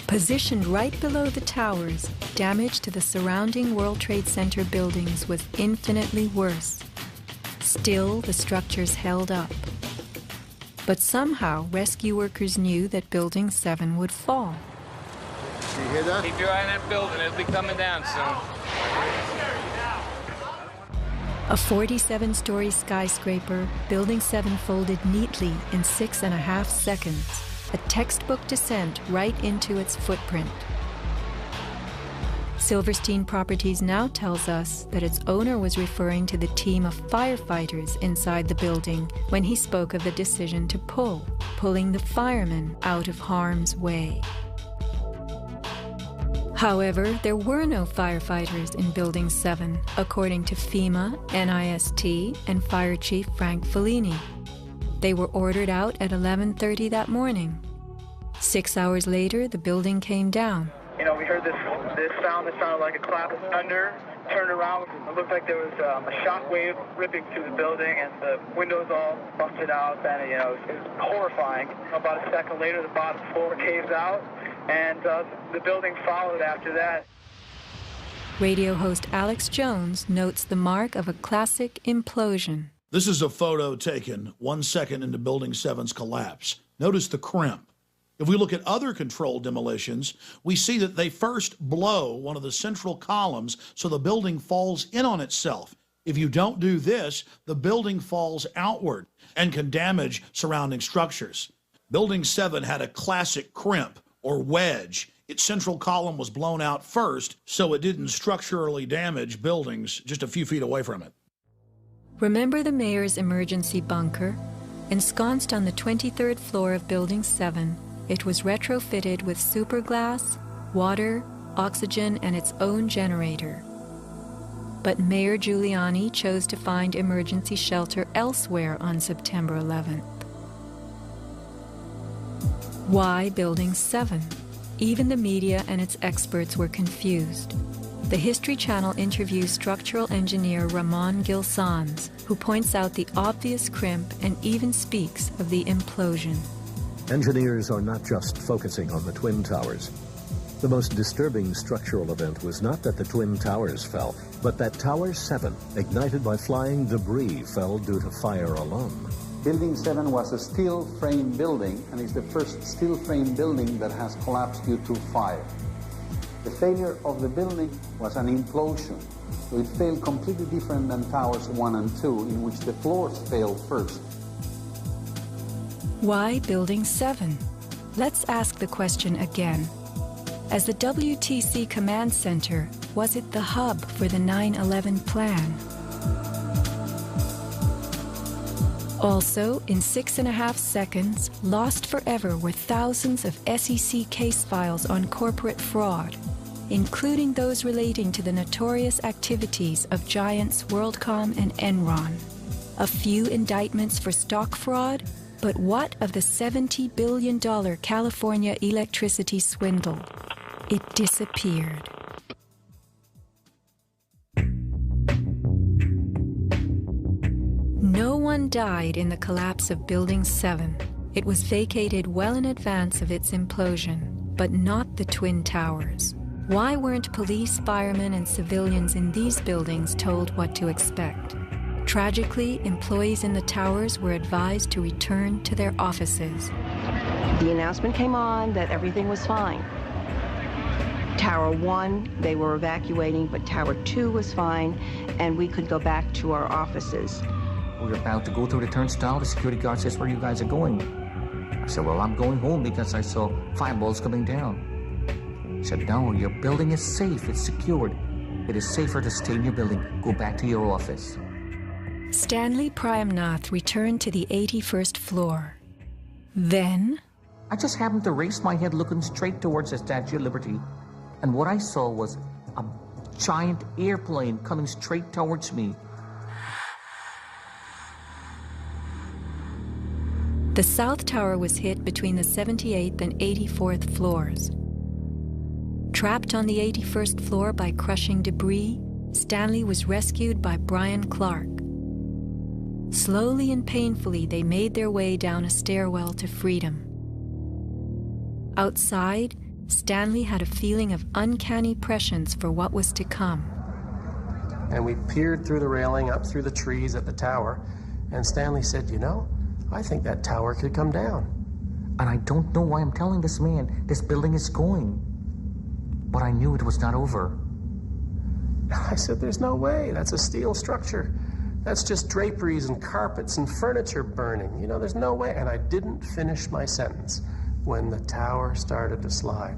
Positioned right below the towers, damage to the surrounding World Trade Center buildings was infinitely worse. Still, the structures held up. But somehow, rescue workers knew that Building 7 would fall. You hear that? Keep your eye on that building. It'll be coming down soon. A 47-story skyscraper, Building 7 folded neatly in 6.5 seconds, a textbook descent right into its footprint. Silverstein Properties now tells us that its owner was referring to the team of firefighters inside the building when he spoke of the decision to pulling the firemen out of harm's way. However, there were no firefighters in Building 7, according to FEMA, NIST, and Fire Chief Frank Fellini. They were ordered out at 11:30 that morning. 6 hours later, the building came down. You know, we heard this sound that sounded like a clap of thunder. Turned around, it looked like there was a shock wave ripping through the building, and the windows all busted out, and it was horrifying. About a second later, the bottom floor caves out, and the building followed after that. Radio host Alex Jones notes the mark of a classic implosion. This is a photo taken 1 second into Building 7's collapse. Notice the crimp. If we look at other controlled demolitions, we see that they first blow one of the central columns so the building falls in on itself. If you don't do this, the building falls outward and can damage surrounding structures. Building 7 had a classic crimp or wedge. Its central column was blown out first, so it didn't structurally damage buildings just a few feet away from it. Remember the mayor's emergency bunker? Ensconced on the 23rd floor of Building 7, it was retrofitted with superglass, water, oxygen, and its own generator. But Mayor Giuliani chose to find emergency shelter elsewhere on September 11th. Why Building 7? Even the media and its experts were confused. The History Channel interviews structural engineer Ramon Gil-Sans, who points out the obvious crimp and even speaks of the implosion. Engineers are not just focusing on the Twin Towers. The most disturbing structural event was not that the Twin Towers fell, but that Tower 7, ignited by flying debris, fell due to fire alone. Building 7 was a steel frame building, and it's the first steel frame building that has collapsed due to fire. The failure of the building was an implosion. So it failed completely different than towers 1 and 2, in which the floors failed first. Why Building 7? Let's ask the question again. As the WTC Command Center, was it the hub for the 9/11 plan? Also, in 6.5 seconds, lost forever were thousands of SEC case files on corporate fraud, including those relating to the notorious activities of giants WorldCom and Enron. A few indictments for stock fraud, but what of the $70 billion California electricity swindle? It disappeared. No one died in the collapse of Building 7. It was vacated well in advance of its implosion, but not the Twin Towers. Why weren't police, firemen, and civilians in these buildings told what to expect? Tragically, employees in the towers were advised to return to their offices. The announcement came on that everything was fine. Tower 1, they were evacuating, but Tower 2 was fine, and we could go back to our offices. We're about to go through the turnstile. The security guard says, "Where you guys are going?" I said, "Well, I'm going home because I saw fireballs coming down." He said, "No, your building is safe. It's secured. It is safer to stay in your building. Go back to your office." Stanley Prayamnath returned to the 81st floor. Then, I just happened to raise my head looking straight towards the Statue of Liberty, and what I saw was a giant airplane coming straight towards me. the South Tower was hit between the 78th and 84th floors. Trapped on the 81st floor by crushing debris, Stanley was rescued by Brian Clark. Slowly and painfully, they made their way down a stairwell to freedom. Outside, Stanley had a feeling of uncanny prescience for what was to come. And we peered through the railing, up through the trees at the tower, and Stanley said, "You know, I think that tower could come down." And I don't know why I'm telling this man this building is going. But I knew it was not over. I said, "There's no way. That's a steel structure. That's just draperies and carpets and furniture burning. You know, there's no way." And I didn't finish my sentence when the tower started to slide.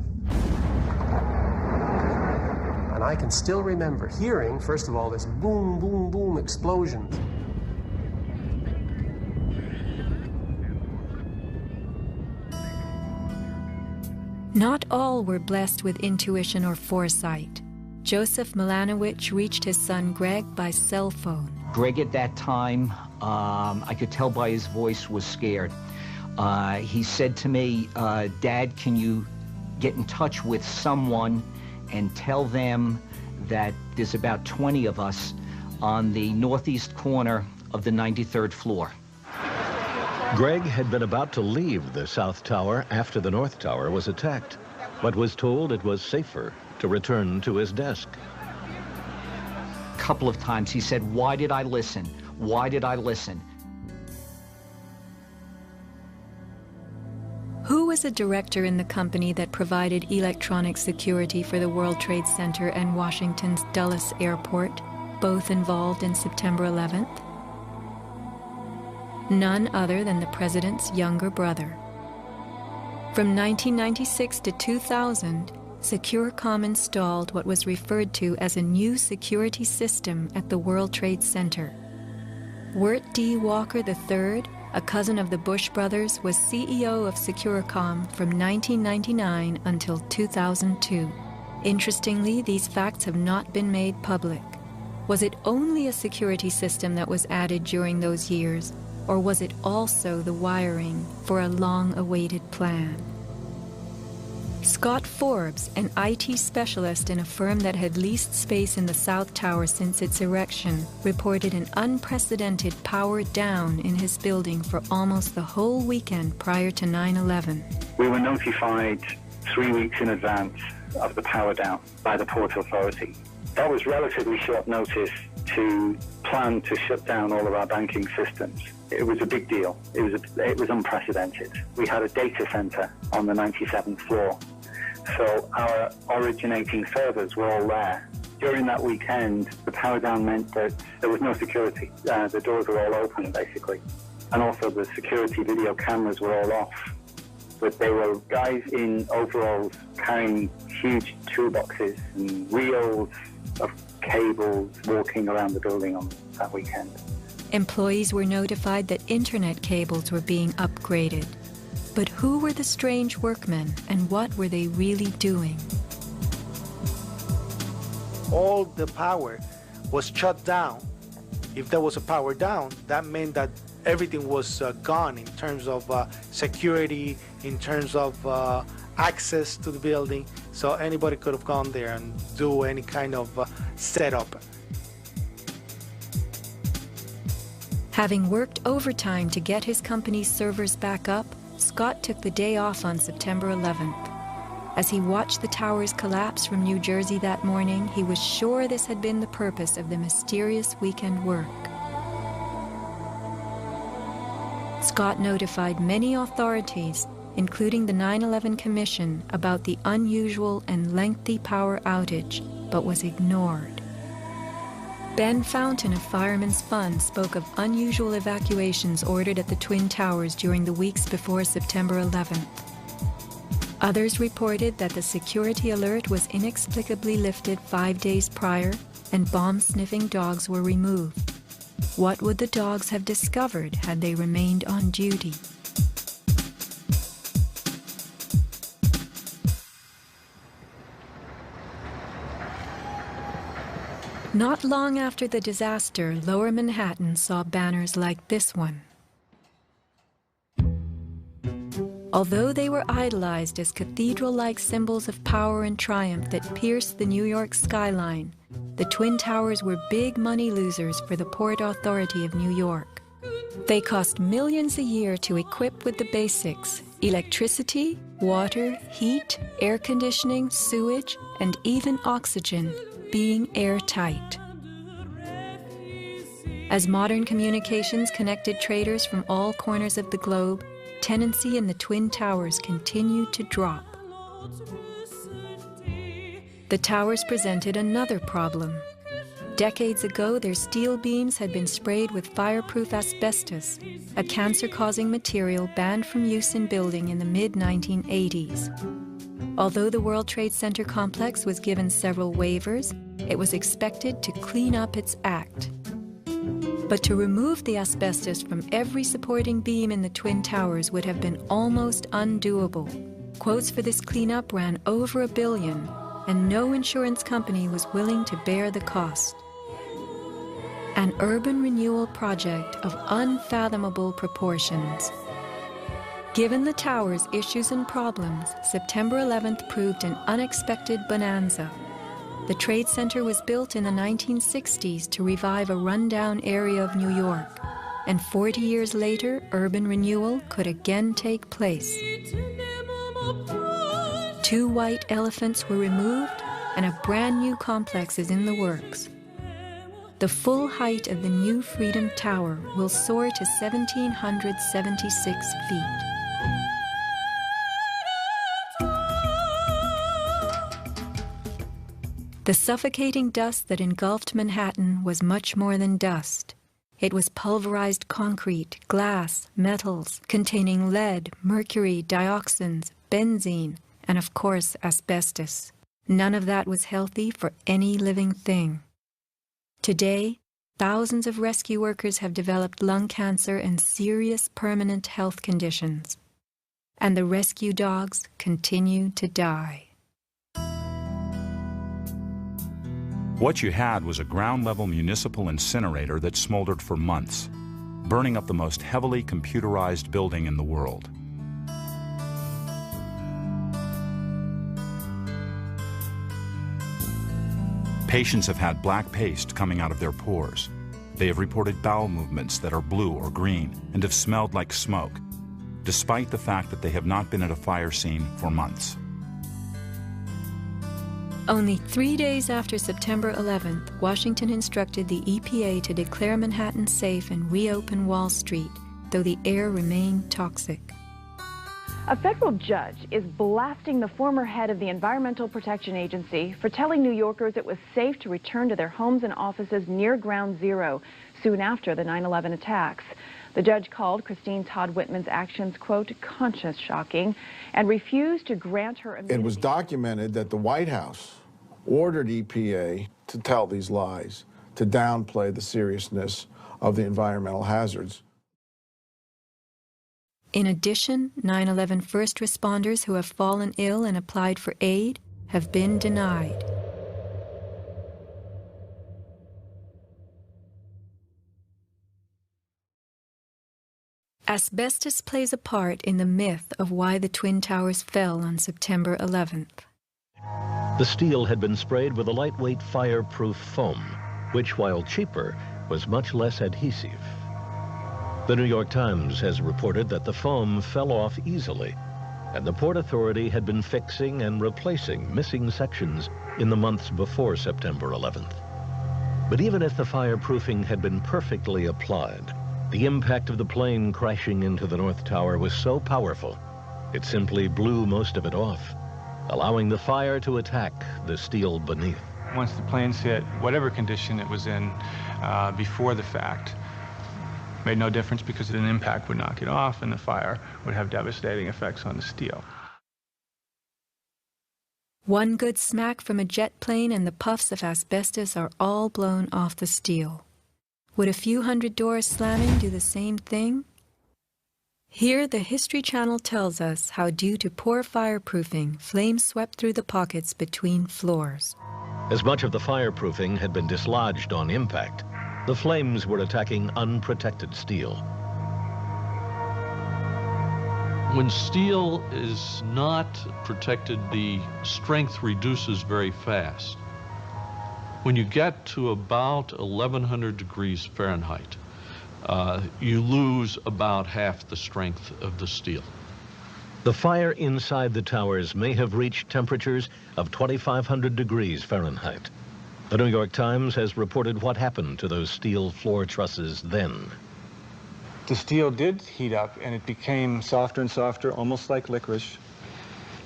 And I can still remember hearing, first of all, this boom, boom, boom explosions. Not all were blessed with intuition or foresight. Joseph Milanowicz reached his son Greg by cell phone. Greg at that time, I could tell by his voice, was scared. He said to me, "Dad, can you get in touch with someone and tell them that there's about 20 of us on the northeast corner of the 93rd floor." Greg had been about to leave the South Tower after the North Tower was attacked, but was told it was safer to return to his desk. A couple of times he said, "Why did I listen? Why did I listen?" Who was a director in the company that provided electronic security for the World Trade Center and Washington's Dulles Airport, both involved in September 11th? None other than the president's younger brother. From 1996 to 2000, Securacom installed what was referred to as a new security system at the World Trade Center. Wirt D. Walker III, a cousin of the Bush brothers, was CEO of Securacom from 1999 until 2002. Interestingly, these facts have not been made public. Was it only a security system that was added during those years, or was it also the wiring for a long-awaited plan? Scott Forbes, an IT specialist in a firm that had leased space in the South Tower since its erection, reported an unprecedented power down in his building for almost the whole weekend prior to 9/11. We were notified 3 weeks in advance of the power down by the Port Authority. That was relatively short notice to plan to shut down all of our banking systems. It was a big deal. It was unprecedented. We had a data center on the 97th floor, So our originating servers were all there. During that weekend, the power down meant that there was no security. The doors were all open, basically. And also the security video cameras were all off. But they were guys in overalls carrying huge toolboxes and reels of cables walking around the building on that weekend. Employees were notified that internet cables were being upgraded. But who were the strange workmen, and what were they really doing? All the power was shut down. If there was a power down, that meant that everything was gone in terms of security, in terms of access to the building. So anybody could have gone there and do any kind of setup. Having worked overtime to get his company's servers back up, Scott took the day off on September 11th. As he watched the towers collapse from New Jersey that morning, he was sure this had been the purpose of the mysterious weekend work. Scott notified many authorities, including the 9/11 Commission, about the unusual and lengthy power outage, but was ignored. Ben Fountain of Fireman's Fund spoke of unusual evacuations ordered at the Twin Towers during the weeks before September 11th. Others reported that the security alert was inexplicably lifted 5 days prior and bomb-sniffing dogs were removed. What would the dogs have discovered had they remained on duty? Not long after the disaster, Lower Manhattan saw banners like this one. Although they were idolized as cathedral-like symbols of power and triumph that pierced the New York skyline, the Twin Towers were big money losers for the Port Authority of New York. They cost millions a year to equip with the basics: electricity, water, heat, air conditioning, sewage, and even oxygen, being airtight. As modern communications connected traders from all corners of the globe, tenancy in the Twin Towers continued to drop. The towers presented another problem. Decades ago, their steel beams had been sprayed with fireproof asbestos, a cancer-causing material banned from use in building in the mid-1980s. Although the World Trade Center complex was given several waivers, it was expected to clean up its act. But to remove the asbestos from every supporting beam in the Twin Towers would have been almost undoable. Quotes for this cleanup ran over $1 billion, and no insurance company was willing to bear the cost. An urban renewal project of unfathomable proportions. Given the tower's issues and problems, September 11th proved an unexpected bonanza. The Trade Center was built in the 1960s to revive a rundown area of New York, and 40 years later, urban renewal could again take place. 2 white elephants were removed, and a brand new complex is in the works. The full height of the new Freedom Tower will soar to 1,776 feet. The suffocating dust that engulfed Manhattan was much more than dust. It was pulverized concrete, glass, metals, containing lead, mercury, dioxins, benzene, and of course, asbestos. None of that was healthy for any living thing. Today, thousands of rescue workers have developed lung cancer and serious permanent health conditions. And the rescue dogs continue to die. What you had was a ground-level municipal incinerator that smoldered for months, burning up the most heavily computerized building in the world. Patients have had black paste coming out of their pores. They have reported bowel movements that are blue or green and have smelled like smoke, despite the fact that they have not been at a fire scene for months. Only 3 days after September 11th, Washington instructed the EPA to declare Manhattan safe and reopen Wall Street, though the air remained toxic. A federal judge is blasting the former head of the Environmental Protection Agency for telling New Yorkers it was safe to return to their homes and offices near Ground Zero soon after the 9/11 attacks. The judge called Christine Todd Whitman's actions, quote, conscience shocking, and refused to grant her immunity. It was documented that the White House ordered EPA to tell these lies, to downplay the seriousness of the environmental hazards. In addition, 9/11 first responders who have fallen ill and applied for aid have been denied. Asbestos plays a part in the myth of why the Twin Towers fell on September 11th. The steel had been sprayed with a lightweight fireproof foam, which, while cheaper, was much less adhesive. The New York Times has reported that the foam fell off easily, and the Port Authority had been fixing and replacing missing sections in the months before September 11th. But even if the fireproofing had been perfectly applied, the impact of the plane crashing into the North Tower was so powerful, it simply blew most of it off, allowing the fire to attack the steel beneath. Once the planes hit, whatever condition it was in before the fact, made no difference because an impact would knock it off and the fire would have devastating effects on the steel. One good smack from a jet plane and the puffs of asbestos are all blown off the steel. Would a few hundred doors slamming do the same thing? Here, the History Channel tells us how, due to poor fireproofing, flames swept through the pockets between floors. As much of the fireproofing had been dislodged on impact, the flames were attacking unprotected steel. When steel is not protected, the strength reduces very fast. When you get to about 1100 degrees Fahrenheit, you lose about half the strength of the steel. The fire inside the towers may have reached temperatures of 2,500 degrees Fahrenheit. The New York Times has reported what happened to those steel floor trusses then. The steel did heat up and it became softer and softer, almost like licorice.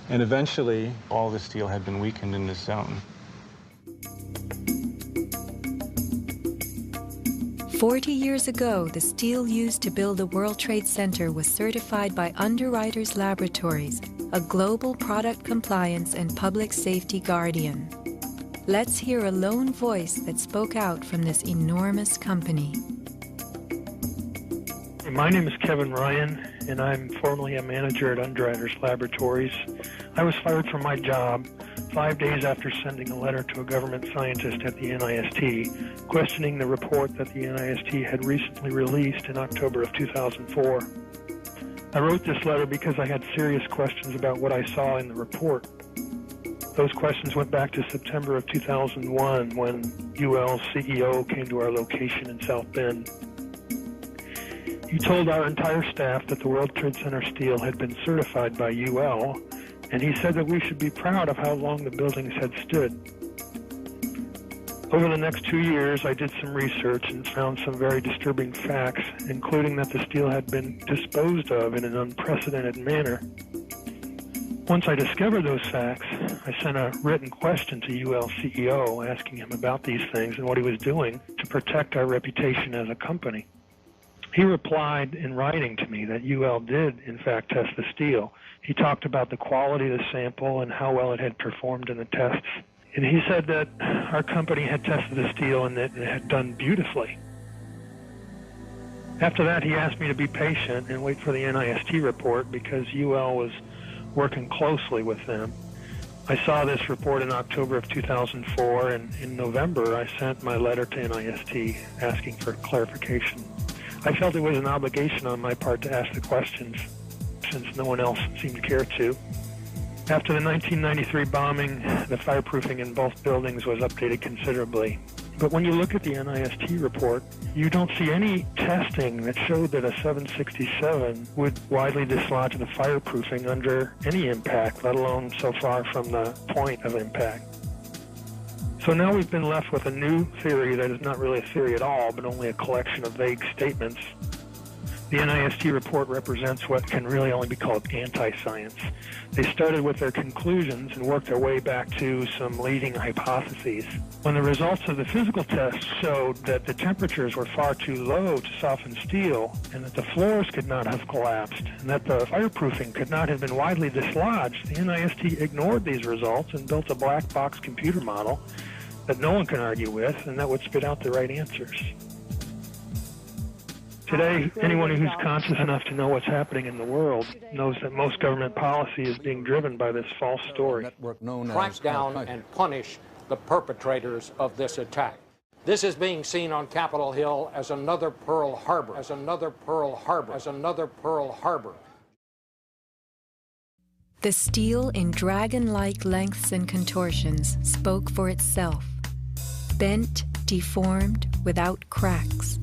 And eventually, all the steel had been weakened in this zone. 40 years ago, the steel used to build the World Trade Center was certified by Underwriters Laboratories, a global product compliance and public safety guardian. Let's hear a lone voice that spoke out from this enormous company. My name is Kevin Ryan, and I'm formerly a manager at Underwriters Laboratories. I was fired from my job 5 days after sending a letter to a government scientist at the NIST, questioning the report that the NIST had recently released in October of 2004. I wrote this letter because I had serious questions about what I saw in the report. Those questions went back to September of 2001 when UL's CEO came to our location in South Bend. He told our entire staff that the World Trade Center steel had been certified by UL, and he said that we should be proud of how long the buildings had stood. Over the next 2 years, I did some research and found some very disturbing facts, including that the steel had been disposed of in an unprecedented manner. Once I discovered those facts, I sent a written question to UL CEO asking him about these things and what he was doing to protect our reputation as a company. He replied in writing to me that UL did, in fact, test the steel. He talked about the quality of the sample and how well it had performed in the tests. And he said that our company had tested the steel and that it had done beautifully. After that, he asked me to be patient and wait for the NIST report because UL was working closely with them. I saw this report in October of 2004, and in November, I sent my letter to NIST asking for clarification. I felt it was an obligation on my part to ask the questions, since no one else seemed to care to. After the 1993 bombing, the fireproofing in both buildings was updated considerably. But when you look at the NIST report, you don't see any testing that showed that a 767 would widely dislodge the fireproofing under any impact, let alone so far from the point of impact. So now we've been left with a new theory that is not really a theory at all, but only a collection of vague statements. The NIST report represents what can really only be called anti-science. They started with their conclusions and worked their way back to some leading hypotheses. When the results of the physical tests showed that the temperatures were far too low to soften steel, and that the floors could not have collapsed, and that the fireproofing could not have been widely dislodged, the NIST ignored these results and built a black box computer model that no one can argue with, and that would spit out the right answers. Today, anyone who's conscious enough to know what's happening in the world knows that most government policy is being driven by this false story. Track down and punish the perpetrators of this attack. This is being seen on Capitol Hill as another Pearl Harbor, as another Pearl Harbor, as another Pearl Harbor. The steel in dragon-like lengths and contortions spoke for itself. Bent, deformed, without cracks.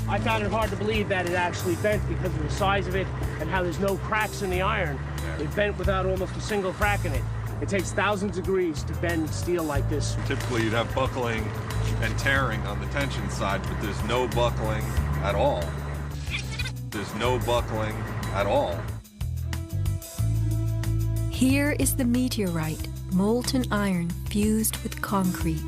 I found it hard to believe that it actually bent because of the size of it and how there's no cracks in the iron. It bent without almost a single crack in it. It takes thousands of degrees to bend steel like this. Typically you'd have buckling and tearing on the tension side, but there's no buckling at all. There's no buckling at all. Here is the meteorite, molten iron fused with concrete.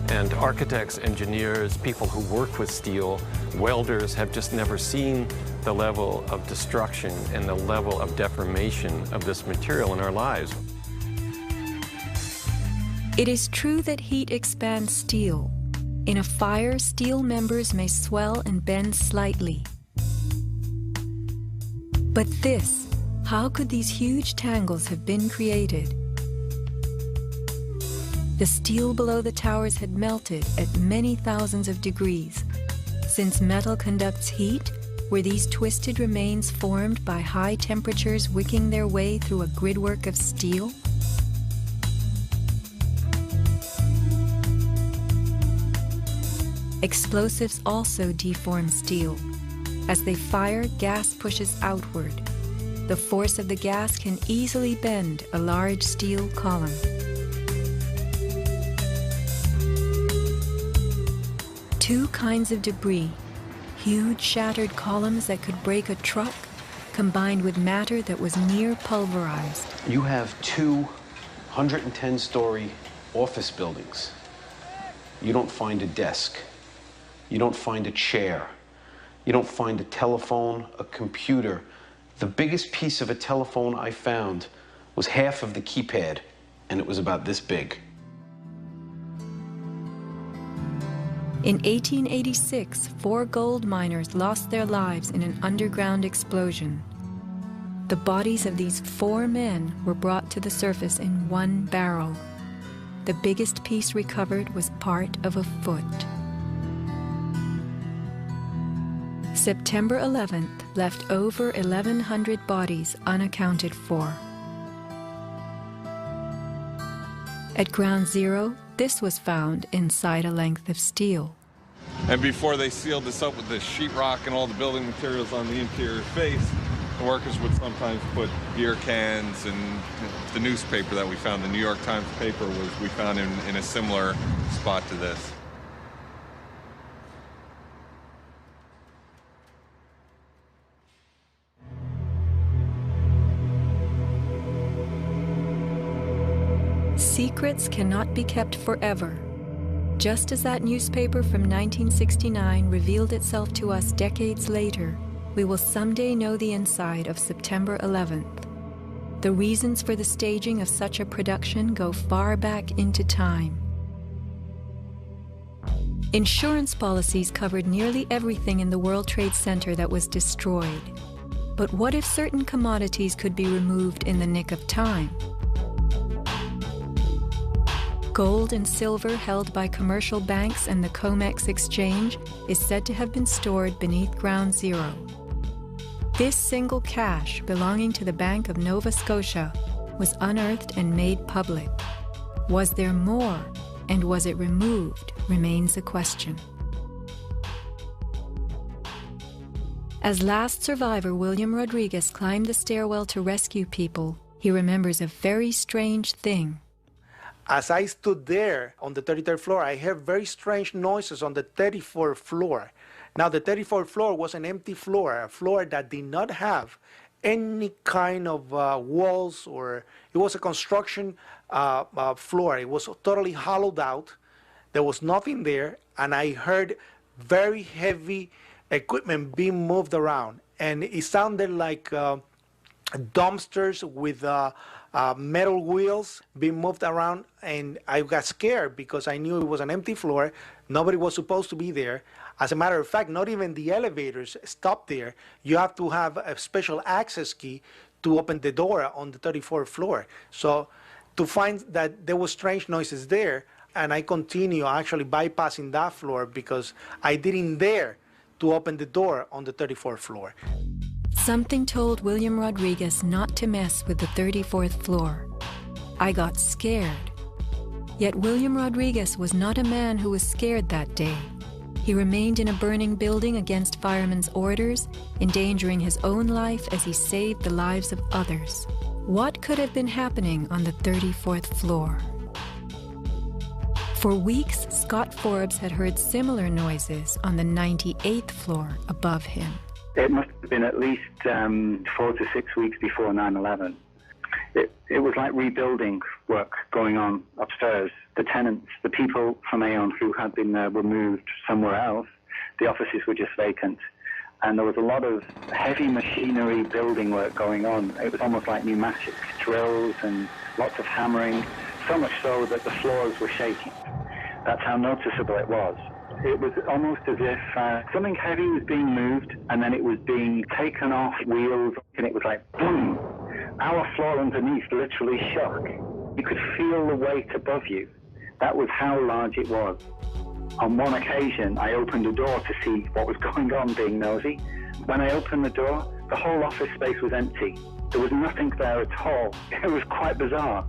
And architects, engineers, people who work with steel, welders have just never seen the level of destruction and the level of deformation of this material in our lives. It is true that heat expands steel. In a fire, steel members may swell and bend slightly. But this, how could these huge tangles have been created? The steel below the towers had melted at many thousands of degrees. Since metal conducts heat, were these twisted remains formed by high temperatures wicking their way through a gridwork of steel? Explosives also deform steel. As they fire, gas pushes outward. The force of the gas can easily bend a large steel column. Two kinds of debris, huge shattered columns that could break a truck, combined with matter that was near pulverized. You have two 110-story office buildings. You don't find a desk. You don't find a chair. You don't find a telephone, a computer. The biggest piece of a telephone I found was half of the keypad, and it was about this big. In 1886, 4 gold miners lost their lives in an underground explosion. The bodies of these 4 men were brought to the surface in one barrel. The biggest piece recovered was part of a foot. September 11th left over 1,100 bodies unaccounted for. At Ground Zero, this was found inside a length of steel. And before they sealed this up with the sheetrock and all the building materials on the interior face, the workers would sometimes put beer cans, and the newspaper that we found, the New York Times paper, we found in a similar spot to this. Secrets cannot be kept forever. Just as that newspaper from 1969 revealed itself to us decades later, we will someday know the inside of September 11th. The reasons for the staging of such a production go far back into time. Insurance policies covered nearly everything in the World Trade Center that was destroyed. But what if certain commodities could be removed in the nick of time? Gold and silver held by commercial banks and the COMEX exchange is said to have been stored beneath Ground Zero. This single cache belonging to the Bank of Nova Scotia was unearthed and made public. Was there more, and was it removed, remains a question. As last survivor William Rodriguez climbed the stairwell to rescue people, he remembers a very strange thing. As I stood there on the 33rd floor, I heard very strange noises on the 34th floor. Now, the 34th floor was an empty floor, a floor that did not have any kind of walls, or it was a construction floor. It was totally hollowed out. There was nothing there, and I heard very heavy equipment being moved around, and it sounded like dumpsters with metal wheels being moved around, and I got scared because I knew it was an empty floor. Nobody was supposed to be there. As a matter of fact, not even the elevators stopped there. You have to have a special access key to open the door on the 34th floor. So to find that there were strange noises there, and I continue actually bypassing that floor because I didn't dare to open the door on the 34th floor. Something told William Rodriguez not to mess with the 34th floor. I got scared. Yet William Rodriguez was not a man who was scared that day. He remained in a burning building against firemen's orders, endangering his own life as he saved the lives of others. What could have been happening on the 34th floor? For weeks, Scott Forbes had heard similar noises on the 98th floor above him. It must have been at least 4 to 6 weeks before 9/11. It was like rebuilding work going on upstairs. The tenants, the people from Aon who had been were moved somewhere else. The offices were just vacant. And there was a lot of heavy machinery building work going on. It was almost like pneumatic drills and lots of hammering, so much so that the floors were shaking. That's how noticeable it was. It was almost as if something heavy was being moved and then it was being taken off wheels, and it was like boom. Our floor underneath literally shook. You could feel the weight above you. That was how large it was. On one occasion, I opened a door to see what was going on, being nosy. When I opened the door, the whole office space was empty. There was nothing there at all. It was quite bizarre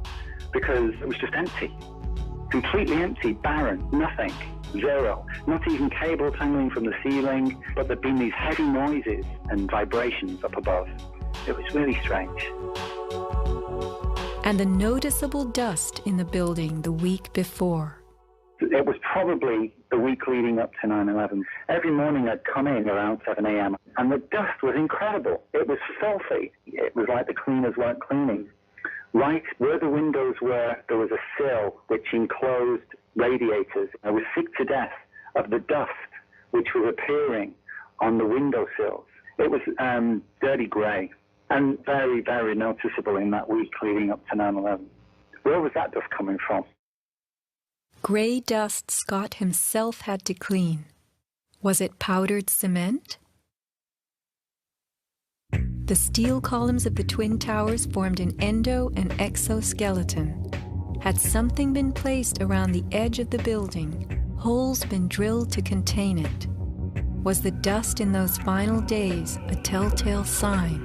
because it was just empty. Completely empty, barren, nothing, zero. Not even cables hanging from the ceiling, but there'd been these heavy noises and vibrations up above. It was really strange. And the noticeable dust in the building the week before. It was probably the week leading up to 9/11. Every morning I'd come in around 7 a.m. and the dust was incredible. It was filthy. It was like the cleaners weren't cleaning. Right where the windows were, there was a sill which enclosed radiators. I was sick to death of the dust which was appearing on the windowsills. It was dirty grey and very, very noticeable in that week leading up to 9/11. Where was that dust coming from? Grey dust Scott himself had to clean. Was it powdered cement? The steel columns of the Twin Towers formed an endo and exoskeleton. Had something been placed around the edge of the building, holes been drilled to contain it? Was the dust in those final days a telltale sign?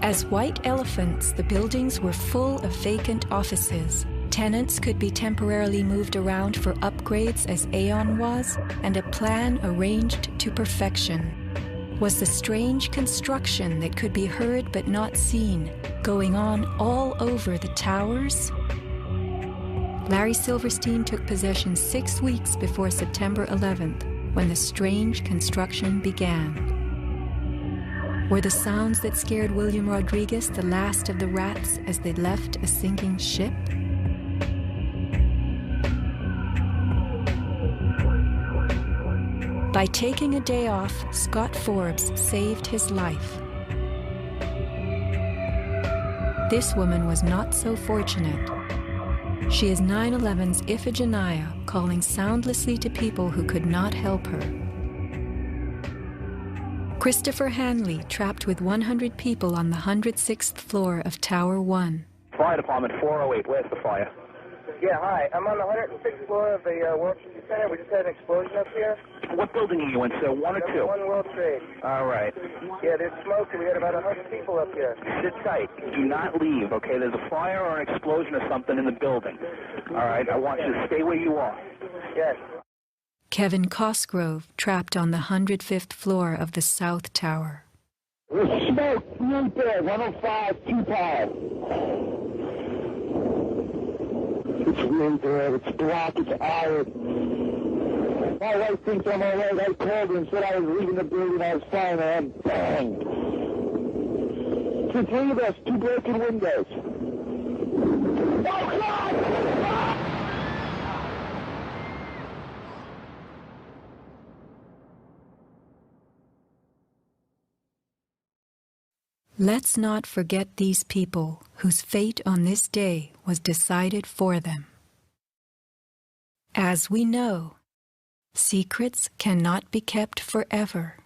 As white elephants, the buildings were full of vacant offices. Tenants could be temporarily moved around for upgrades as Aon was, and a plan arranged to perfection. Was the strange construction that could be heard but not seen going on all over the towers? Larry Silverstein took possession 6 weeks before September 11th, when the strange construction began. Were the sounds that scared William Rodriguez the last of the rats as they left a sinking ship? By taking a day off, Scott Forbes saved his life. This woman was not so fortunate. She is 9/11's Iphigenia, calling soundlessly to people who could not help her. Christopher Hanley trapped with 100 people on the 106th floor of Tower 1. Fire Department 408, where's the fire? Yeah, hi. I'm on the 106th floor of the World Trade Center. We just had an explosion up here. What building are you in, sir? 1 or 2? 1 World Trade. All right. Yeah, there's smoke, and we had about 100 people up here. Sit tight. Do not leave, okay? There's a fire or an explosion or something in the building. All right, I want you to stay where you are. Yes. Kevin Cosgrove trapped on the 105th floor of the South Tower. There's smoke right there, 105, 2 power. It's really bad. It's black. It's iron. My wife thinks I'm all right. I called her and said I was leaving the building. I was fine, man. Bang. It's the three of us. 2 broken windows. Oh, God! Let's not forget these people whose fate on this day was decided for them. As we know, secrets cannot be kept forever.